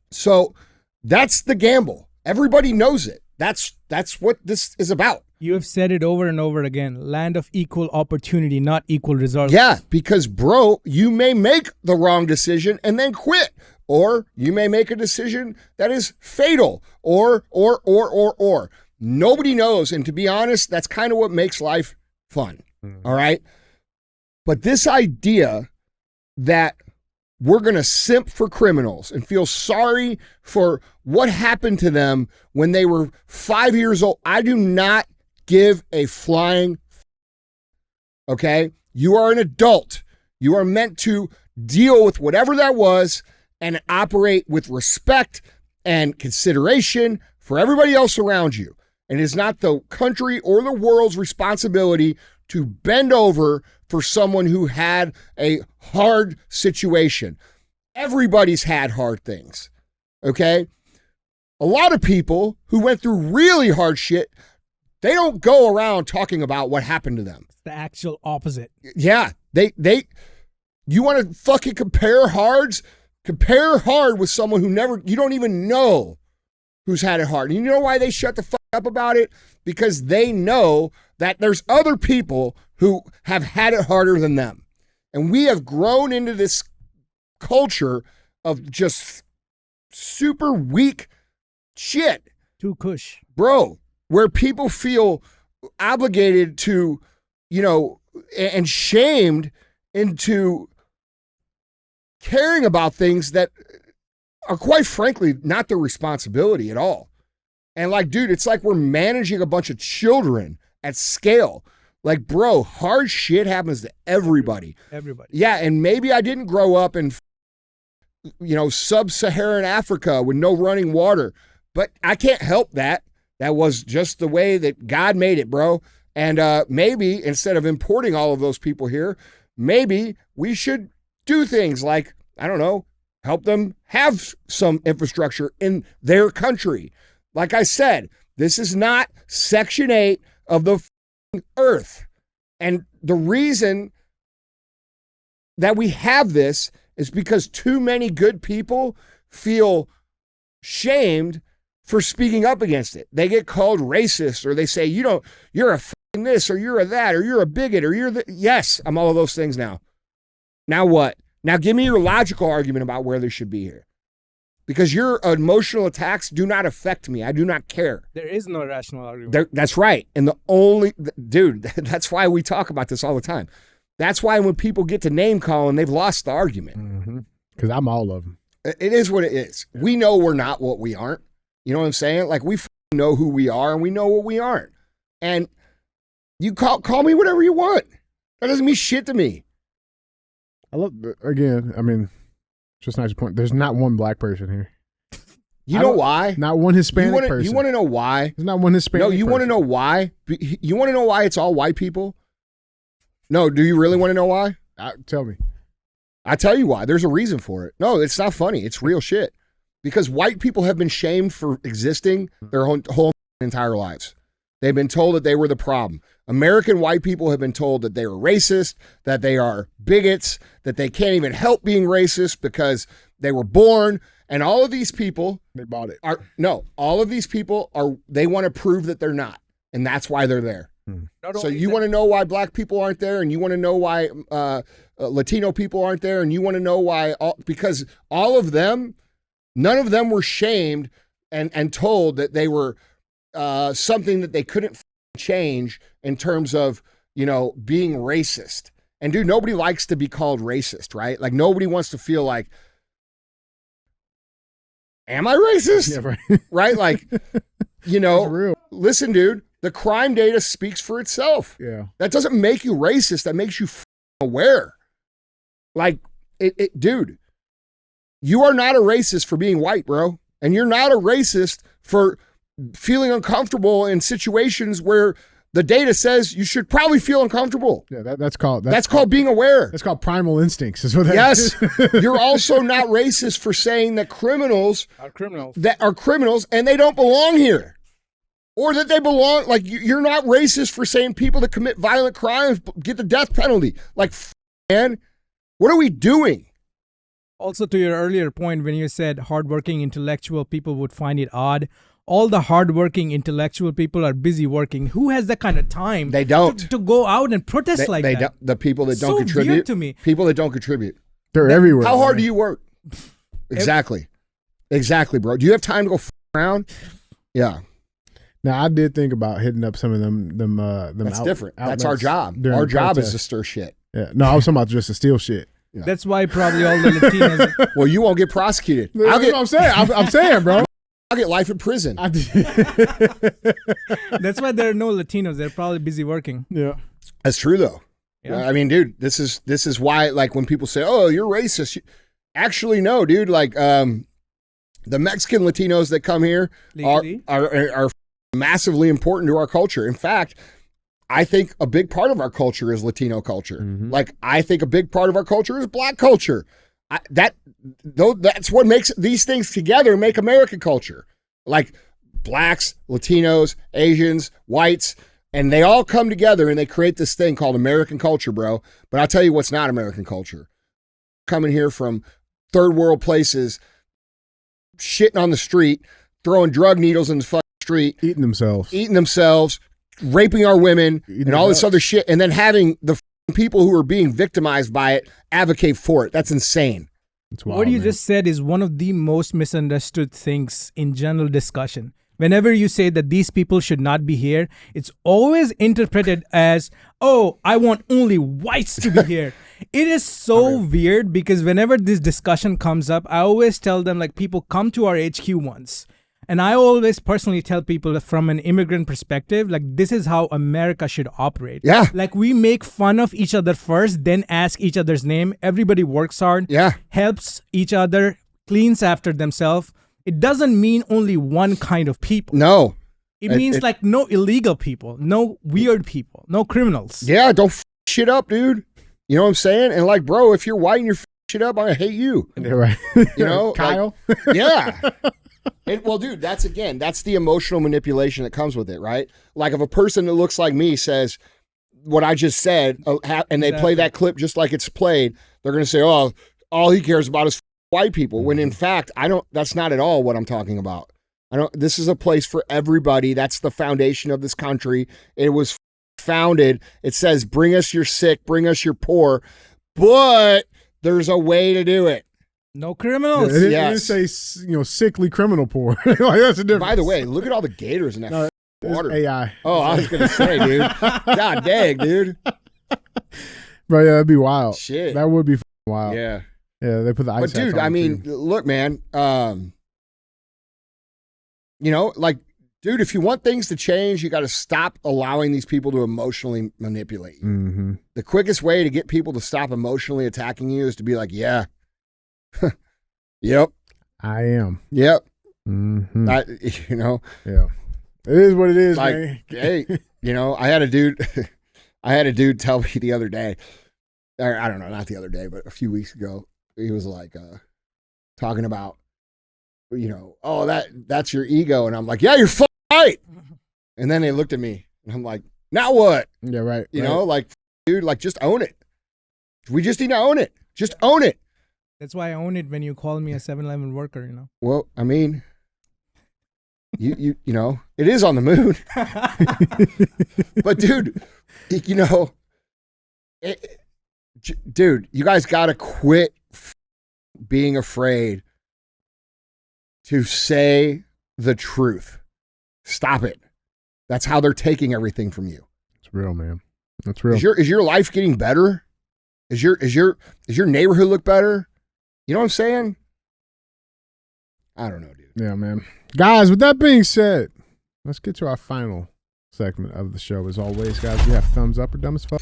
So that's the gamble. Everybody knows it. That's what this is about. You have said it over and over again. Land of equal opportunity, not equal results. Yeah, because bro, you may make the wrong decision and then quit. Or you may make a decision that is fatal. Or. Nobody knows. And to be honest, that's kind of what makes life fun. Mm-hmm. All right? But this idea that we're going to simp for criminals and feel sorry for what happened to them when they were 5 years old. I do not give a flying okay? You are an adult. You are meant to deal with whatever that was and operate with respect and consideration for everybody else around you. And it is not the country or the world's responsibility to bend over for someone who had a hard situation. Everybody's had hard things, okay? A lot of people who went through really hard shit, they don't go around talking about what happened to them. It's the actual opposite. Yeah, you want to fucking compare hards? Compare hard with someone who you don't even know who's had it hard. And you know why they shut the fuck up about it? Because they know that there's other people who have had it harder than them. And we have grown into this culture of just super weak shit. Too cush. Bro, where people feel obligated to, and shamed into caring about things that are quite frankly not their responsibility at all. And like, dude, it's like we're managing a bunch of children at scale. Like, bro, hard shit happens to everybody. Everybody. Yeah, and maybe I didn't grow up in, sub-Saharan Africa with no running water, but I can't help that. That was just the way that God made it, bro. And maybe instead of importing all of those people here, maybe we should do things like, I don't know, help them have some infrastructure in their country. Like I said, this is not Section 8 of the earth. And the reason that we have this is because too many good people feel shamed for speaking up against it. They get called racist, or they say, you're a f***ing this, or you're a that, or you're a bigot, or you're the, yes, I'm all of those things now. Now what? Now give me your logical argument about where they should be here. Because your emotional attacks do not affect me. I do not care. There is no rational argument. That's right. And dude, that's why we talk about this all the time. That's why when people get to name calling, they've lost the argument. Because I'm all of them. It is what it is. We know we're not what we aren't. You know what I'm saying? Like, we know who we are and we know what we aren't. And you call me whatever you want. That doesn't mean shit to me. Again, I mean, just nice point. There's not one black person here. You know why? Not one Hispanic person. You want to know why? There's not one Hispanic person. No, you want to know why? You want to know why it's all white people? No, do you really want to know why? Tell me. I tell you why. There's a reason for it. No, it's not funny. It's real shit. Because white people have been shamed for existing their whole entire lives. They've been told that they were the problem. American white people have been told that they are racist, that they are bigots, that they can't even help being racist because they were born. And all of these people, they bought it. All of these people they want to prove that they're not. And that's why they're there. So you want to know why black people aren't there, and you want to know why Latino people aren't there, and you want to know why, because all of them, none of them were shamed and told that they were something that they couldn't change in terms of, being racist. And dude, nobody likes to be called racist, right? Like, nobody wants to feel like, am I racist? Yeah, right. Right? Like, listen, dude, the crime data speaks for itself. Yeah. That doesn't make you racist. That makes you aware. Like, dude, you are not a racist for being white, bro. And you're not a racist for feeling uncomfortable in situations where the data says you should probably feel uncomfortable. Yeah, that's called being aware. That's called primal instincts. Is what that is. You're also not racist for saying that criminals are criminals. That are criminals and they don't belong here. Or that they belong, like, you're not racist for saying people that commit violent crimes get the death penalty. Like, man, what are we doing? Also, to your earlier point, when you said hardworking intellectual people would find it odd, all the hardworking intellectual people are busy working. Who has that kind of time? They don't. To go out and protest like that. Don't. The people that don't contribute. So weird to me. People that don't contribute. They're everywhere. How hard do you work? Exactly. Exactly, bro. Do you have time to go around? Yeah. Now, I did think about hitting up some of them. That's different. That's our job. Our job is to stir shit. Yeah. No, I was talking about just to steal shit. Yeah. That's why probably all the Latinos. Well, you won't get prosecuted. That's what I'm saying. I'm saying, bro. I'll get life in prison. That's why there are no Latinos. They're probably busy working. Yeah. That's true, though. Yeah. I mean, dude, this is why, like, when people say, "Oh, you're racist," actually, no, dude. Like, the Mexican Latinos that come here are massively important to our culture. In fact, I think a big part of our culture is Latino culture. Mm-hmm. Like, I think a big part of our culture is Black culture. That's what makes these things together make American culture. Like, Blacks, Latinos, Asians, whites, and they all come together and they create this thing called American culture, bro. But I'll tell you what's not American culture. Coming here from third world places, shitting on the street, throwing drug needles in the fucking street, eating themselves, raping our women, and all this other shit, and then having the people who are being victimized by it advocate for it. That's insane. What you just said is one of the most misunderstood things in general discussion. Whenever you say that these people should not be here, it's always interpreted as, oh, I want only whites to be here. It is so weird because whenever this discussion comes up, I always tell them, like, people come to our HQ once. And I always personally tell people that from an immigrant perspective, like, this is how America should operate. Yeah. Like, we make fun of each other first, then ask each other's name. Everybody works hard. Yeah. Helps each other, cleans after themselves. It doesn't mean only one kind of people. No. It means like no illegal people, no weird people, no criminals. Yeah, don't shit up, dude. You know what I'm saying? And, like, bro, if you're white and you're shit up, I'm going to hate you. Yeah, right. You know? Kyle? Like, yeah. Well, dude, that's the emotional manipulation that comes with it, right? Like if a person that looks like me says what I just said, and they play that clip just like it's played, they're going to say, oh, all he cares about is white people. When in fact, that's not at all what I'm talking about. This is a place for everybody. That's the foundation of this country. It was founded. It says, bring us your sick, bring us your poor, but there's a way to do it. No criminals. It didn't say, sickly criminal poor. Like, that's a difference. By the way, look at all the gators in that water. AI. Oh, I was going to say, dude. God dang, dude. Bro, yeah, that'd be wild. Shit. That would be wild. Yeah. Yeah, they put the ice. But dude, I mean, look, man. Dude, if you want things to change, you got to stop allowing these people to emotionally manipulate you. Mm-hmm. The quickest way to get people to stop emotionally attacking you is to be like, yeah. Yep. I am. Yep. Mm-hmm. Yeah. It is what it is, like, man. Hey, I had a dude tell me the other day, or I don't know, not the other day, but a few weeks ago, he was like, talking about, oh, that's your ego. And I'm like, yeah, you're right. And then they looked at me and I'm like, now what? Yeah, right. Dude, just own it. We just need to own it. Just own it. That's why I own it when you call me a 7-Eleven worker, Well, I mean, you it is on the moon. But dude, dude, you guys got to quit being afraid to say the truth. Stop it. That's how they're taking everything from you. It's real, man. That's real. Is your life getting better? Is your neighborhood look better? You know what I'm saying? I don't know, dude. Yeah, man. Guys, with that being said, let's get to our final segment of the show. As always, guys, we have thumbs up or dumb as fuck.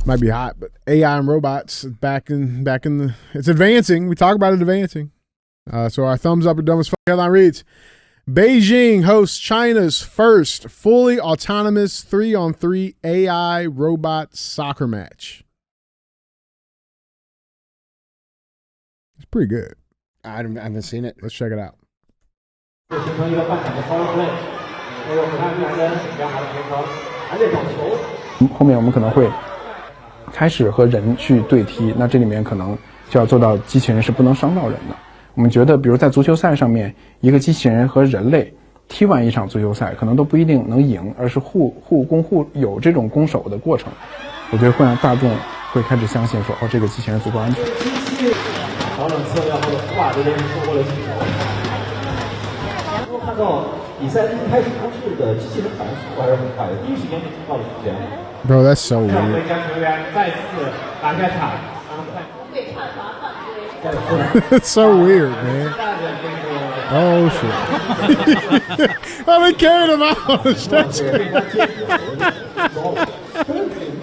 Might be hot, but AI and robots back in the it's advancing. We talk about it advancing. So our thumbs up or dumb as fuck headline reads: Beijing hosts China's first fully autonomous 3-on-3 AI robot soccer match. It's pretty good. I haven't seen it. Let's check it out. 后面我们可能会开始和人去对踢，那这里面可能就要做到机器人是不能伤到人的。我们觉得，比如在足球赛上面，一个机器人和人类踢完一场足球赛，可能都不一定能赢，而是互攻有这种攻守的过程。我觉得会让大众会开始相信说，这个机器人足够安全。调整策略后的哇，这边收获了进球。能够看到比赛一开始都是的机器人反应速度还是很快的，第一时间就听到了时间。Bro, that's so weird. 让球员再次拿下场，让他们看。被判罚犯规。It's so weird, man. Oh shit! Oh, they carried him out.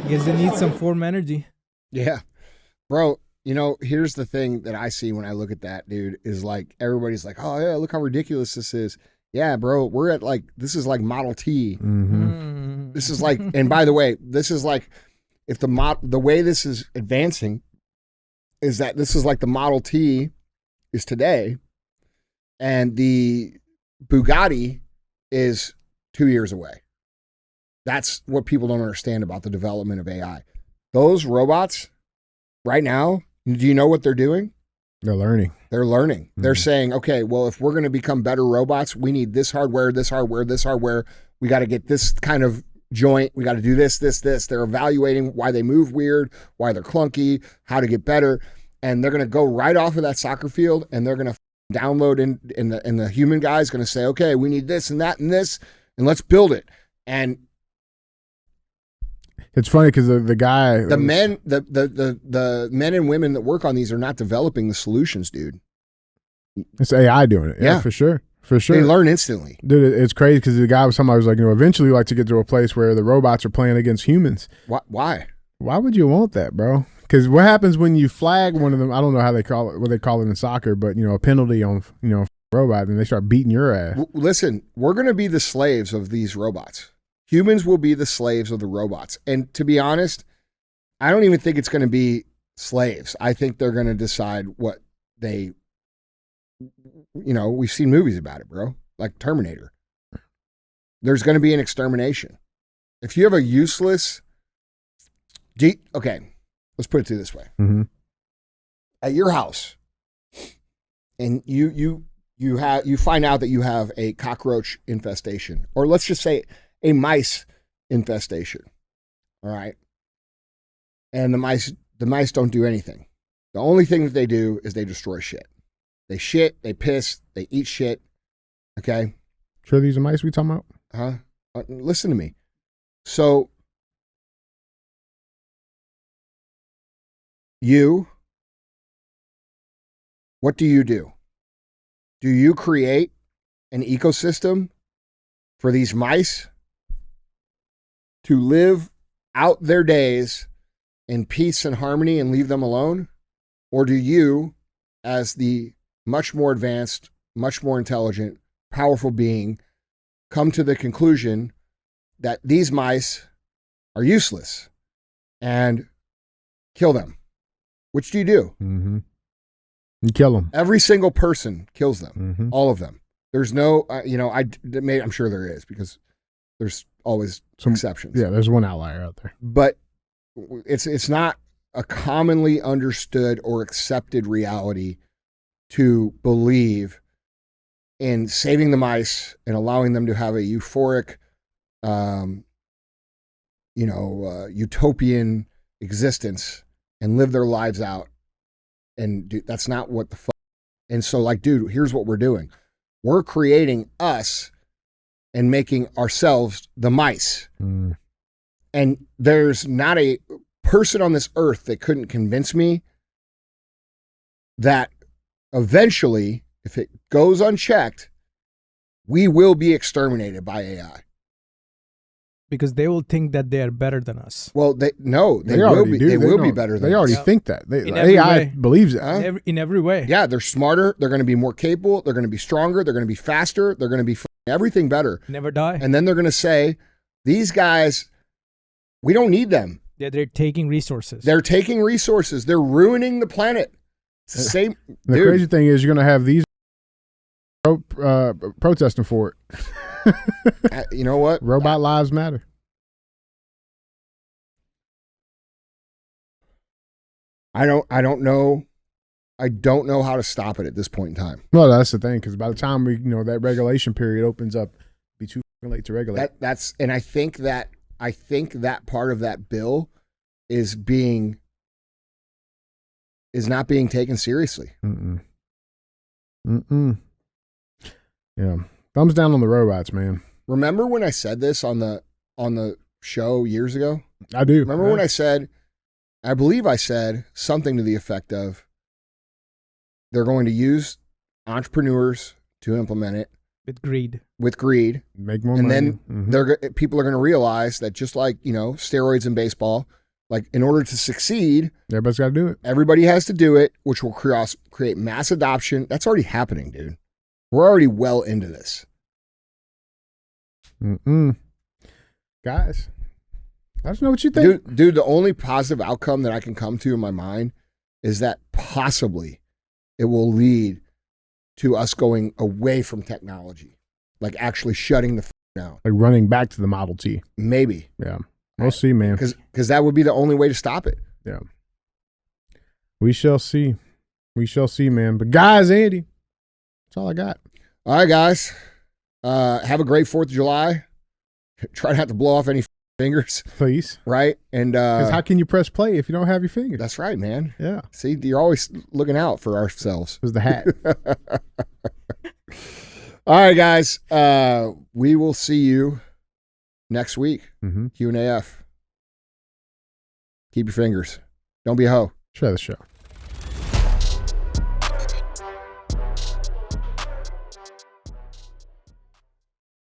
Guess they need some form energy. Yeah, bro. Here's the thing that I see when I look at that, dude, is like everybody's like, oh yeah, look how ridiculous this is. Yeah, bro, we're at this is like Model T. Mm-hmm. This is like, and by the way, this is like, if the way this is advancing is that this is like the Model T is today, and the Bugatti is 2 years away. That's what people don't understand about the development of AI. Those robots right now, do you know what they're doing? They're learning. Mm-hmm. They're saying, okay, well, if we're going to become better robots, we need this hardware, this hardware, this hardware. We got to get this kind of joint. We got to do this. They're evaluating why they move weird, why they're clunky, how to get better. And they're going to go right off of that soccer field and they're going to download and the human guy's going to say, okay, we need this and that and this, and let's build it. And it's funny because the guy, the men and women that work on these are not developing the solutions, dude. It's AI doing it. Yeah, for sure. They learn instantly. Dude, it's crazy because the guy was somebody was like, eventually like to get to a place where the robots are playing against humans. Why? Why would you want that, bro? Because what happens when you flag one of them? I don't know how they call it, what they call it in soccer, but a penalty on robot, and they start beating your ass. Listen, we're going to be the slaves of these robots. Humans will be the slaves of the robots. And to be honest, I don't even think it's going to be slaves. I think they're going to decide what they we've seen movies about it, bro, like Terminator. There's going to be an extermination. If you have a useless, okay, let's put it to this way. Mm-hmm. At your house, and you find out that you have a cockroach infestation, or let's just say a mice infestation. All right. And the mice don't do anything. The only thing that they do is they destroy shit. They shit, they piss, they eat shit. Okay. Sure these are mice we talking about? Huh? Listen to me. So what do? Do you create an ecosystem for these mice to live out their days in peace and harmony and leave them alone? Or do you, as the much more advanced, much more intelligent, powerful being, come to the conclusion that these mice are useless and kill them? Which do you do? Mm-hmm. You kill them. Every single person kills them. Mm-hmm. All of them. There's no, I'm sure there is, because there's always some exceptions. Yeah, there's one outlier out there. But it's not a commonly understood or accepted reality to believe in saving the mice and allowing them to have a euphoric, utopian existence and live their lives out. And dude, that's not what the fuck. And so, like, dude, here's what we're doing. We're creating us and making ourselves the mice. Mm. And there's not a person on this earth that couldn't convince me that eventually, if it goes unchecked, we will be exterminated by AI. Because they will think that they are better than us. Well, they will be better than us. They already think that. AI believes it. In every way. Yeah, they're smarter. They're going to be more capable. They're going to be stronger. They're going to be faster. They're going to be everything better. Never die. And then they're going to say, these guys, we don't need them. Yeah, they're taking resources. They're taking resources. They're ruining the planet. It's the same. The crazy thing is you're going to have these protesting for it. You know what? Robot lives matter. I don't know. I don't know how to stop it at this point in time. Well, that's the thing, because by the time that regulation period opens up, it'll be too late to regulate. And I think that part of that bill is not being taken seriously. Yeah. Thumbs down on the robots, man. Remember when I said this on the show years ago? I do. Remember when I believe I said something to the effect of, they're going to use entrepreneurs to implement it with greed, make more money, and then people are going to realize that, just like steroids in baseball, like, in order to succeed, everybody's got to do it. Everybody has to do it, which will create mass adoption. That's already happening, dude. We're already well into this. Guys, I just know what you think. Dude, the only positive outcome that I can come to in my mind is that possibly it will lead to us going away from technology, like actually shutting the down. Like running back to the Model T. Maybe. Yeah. We'll see, man. Because that would be the only way to stop it. Yeah. We shall see. We shall see, man. But guys, Andy, that's all I got. All right, guys. Have a great 4th of July. Try not to blow off any fingers. Please. Right? And because how can you press play if you don't have your fingers? That's right, man. Yeah. See, you're always looking out for ourselves. It was the hat. All right, guys. We will see you next week. Mm-hmm. Q&AF. Keep your fingers. Don't be a hoe. Share the show.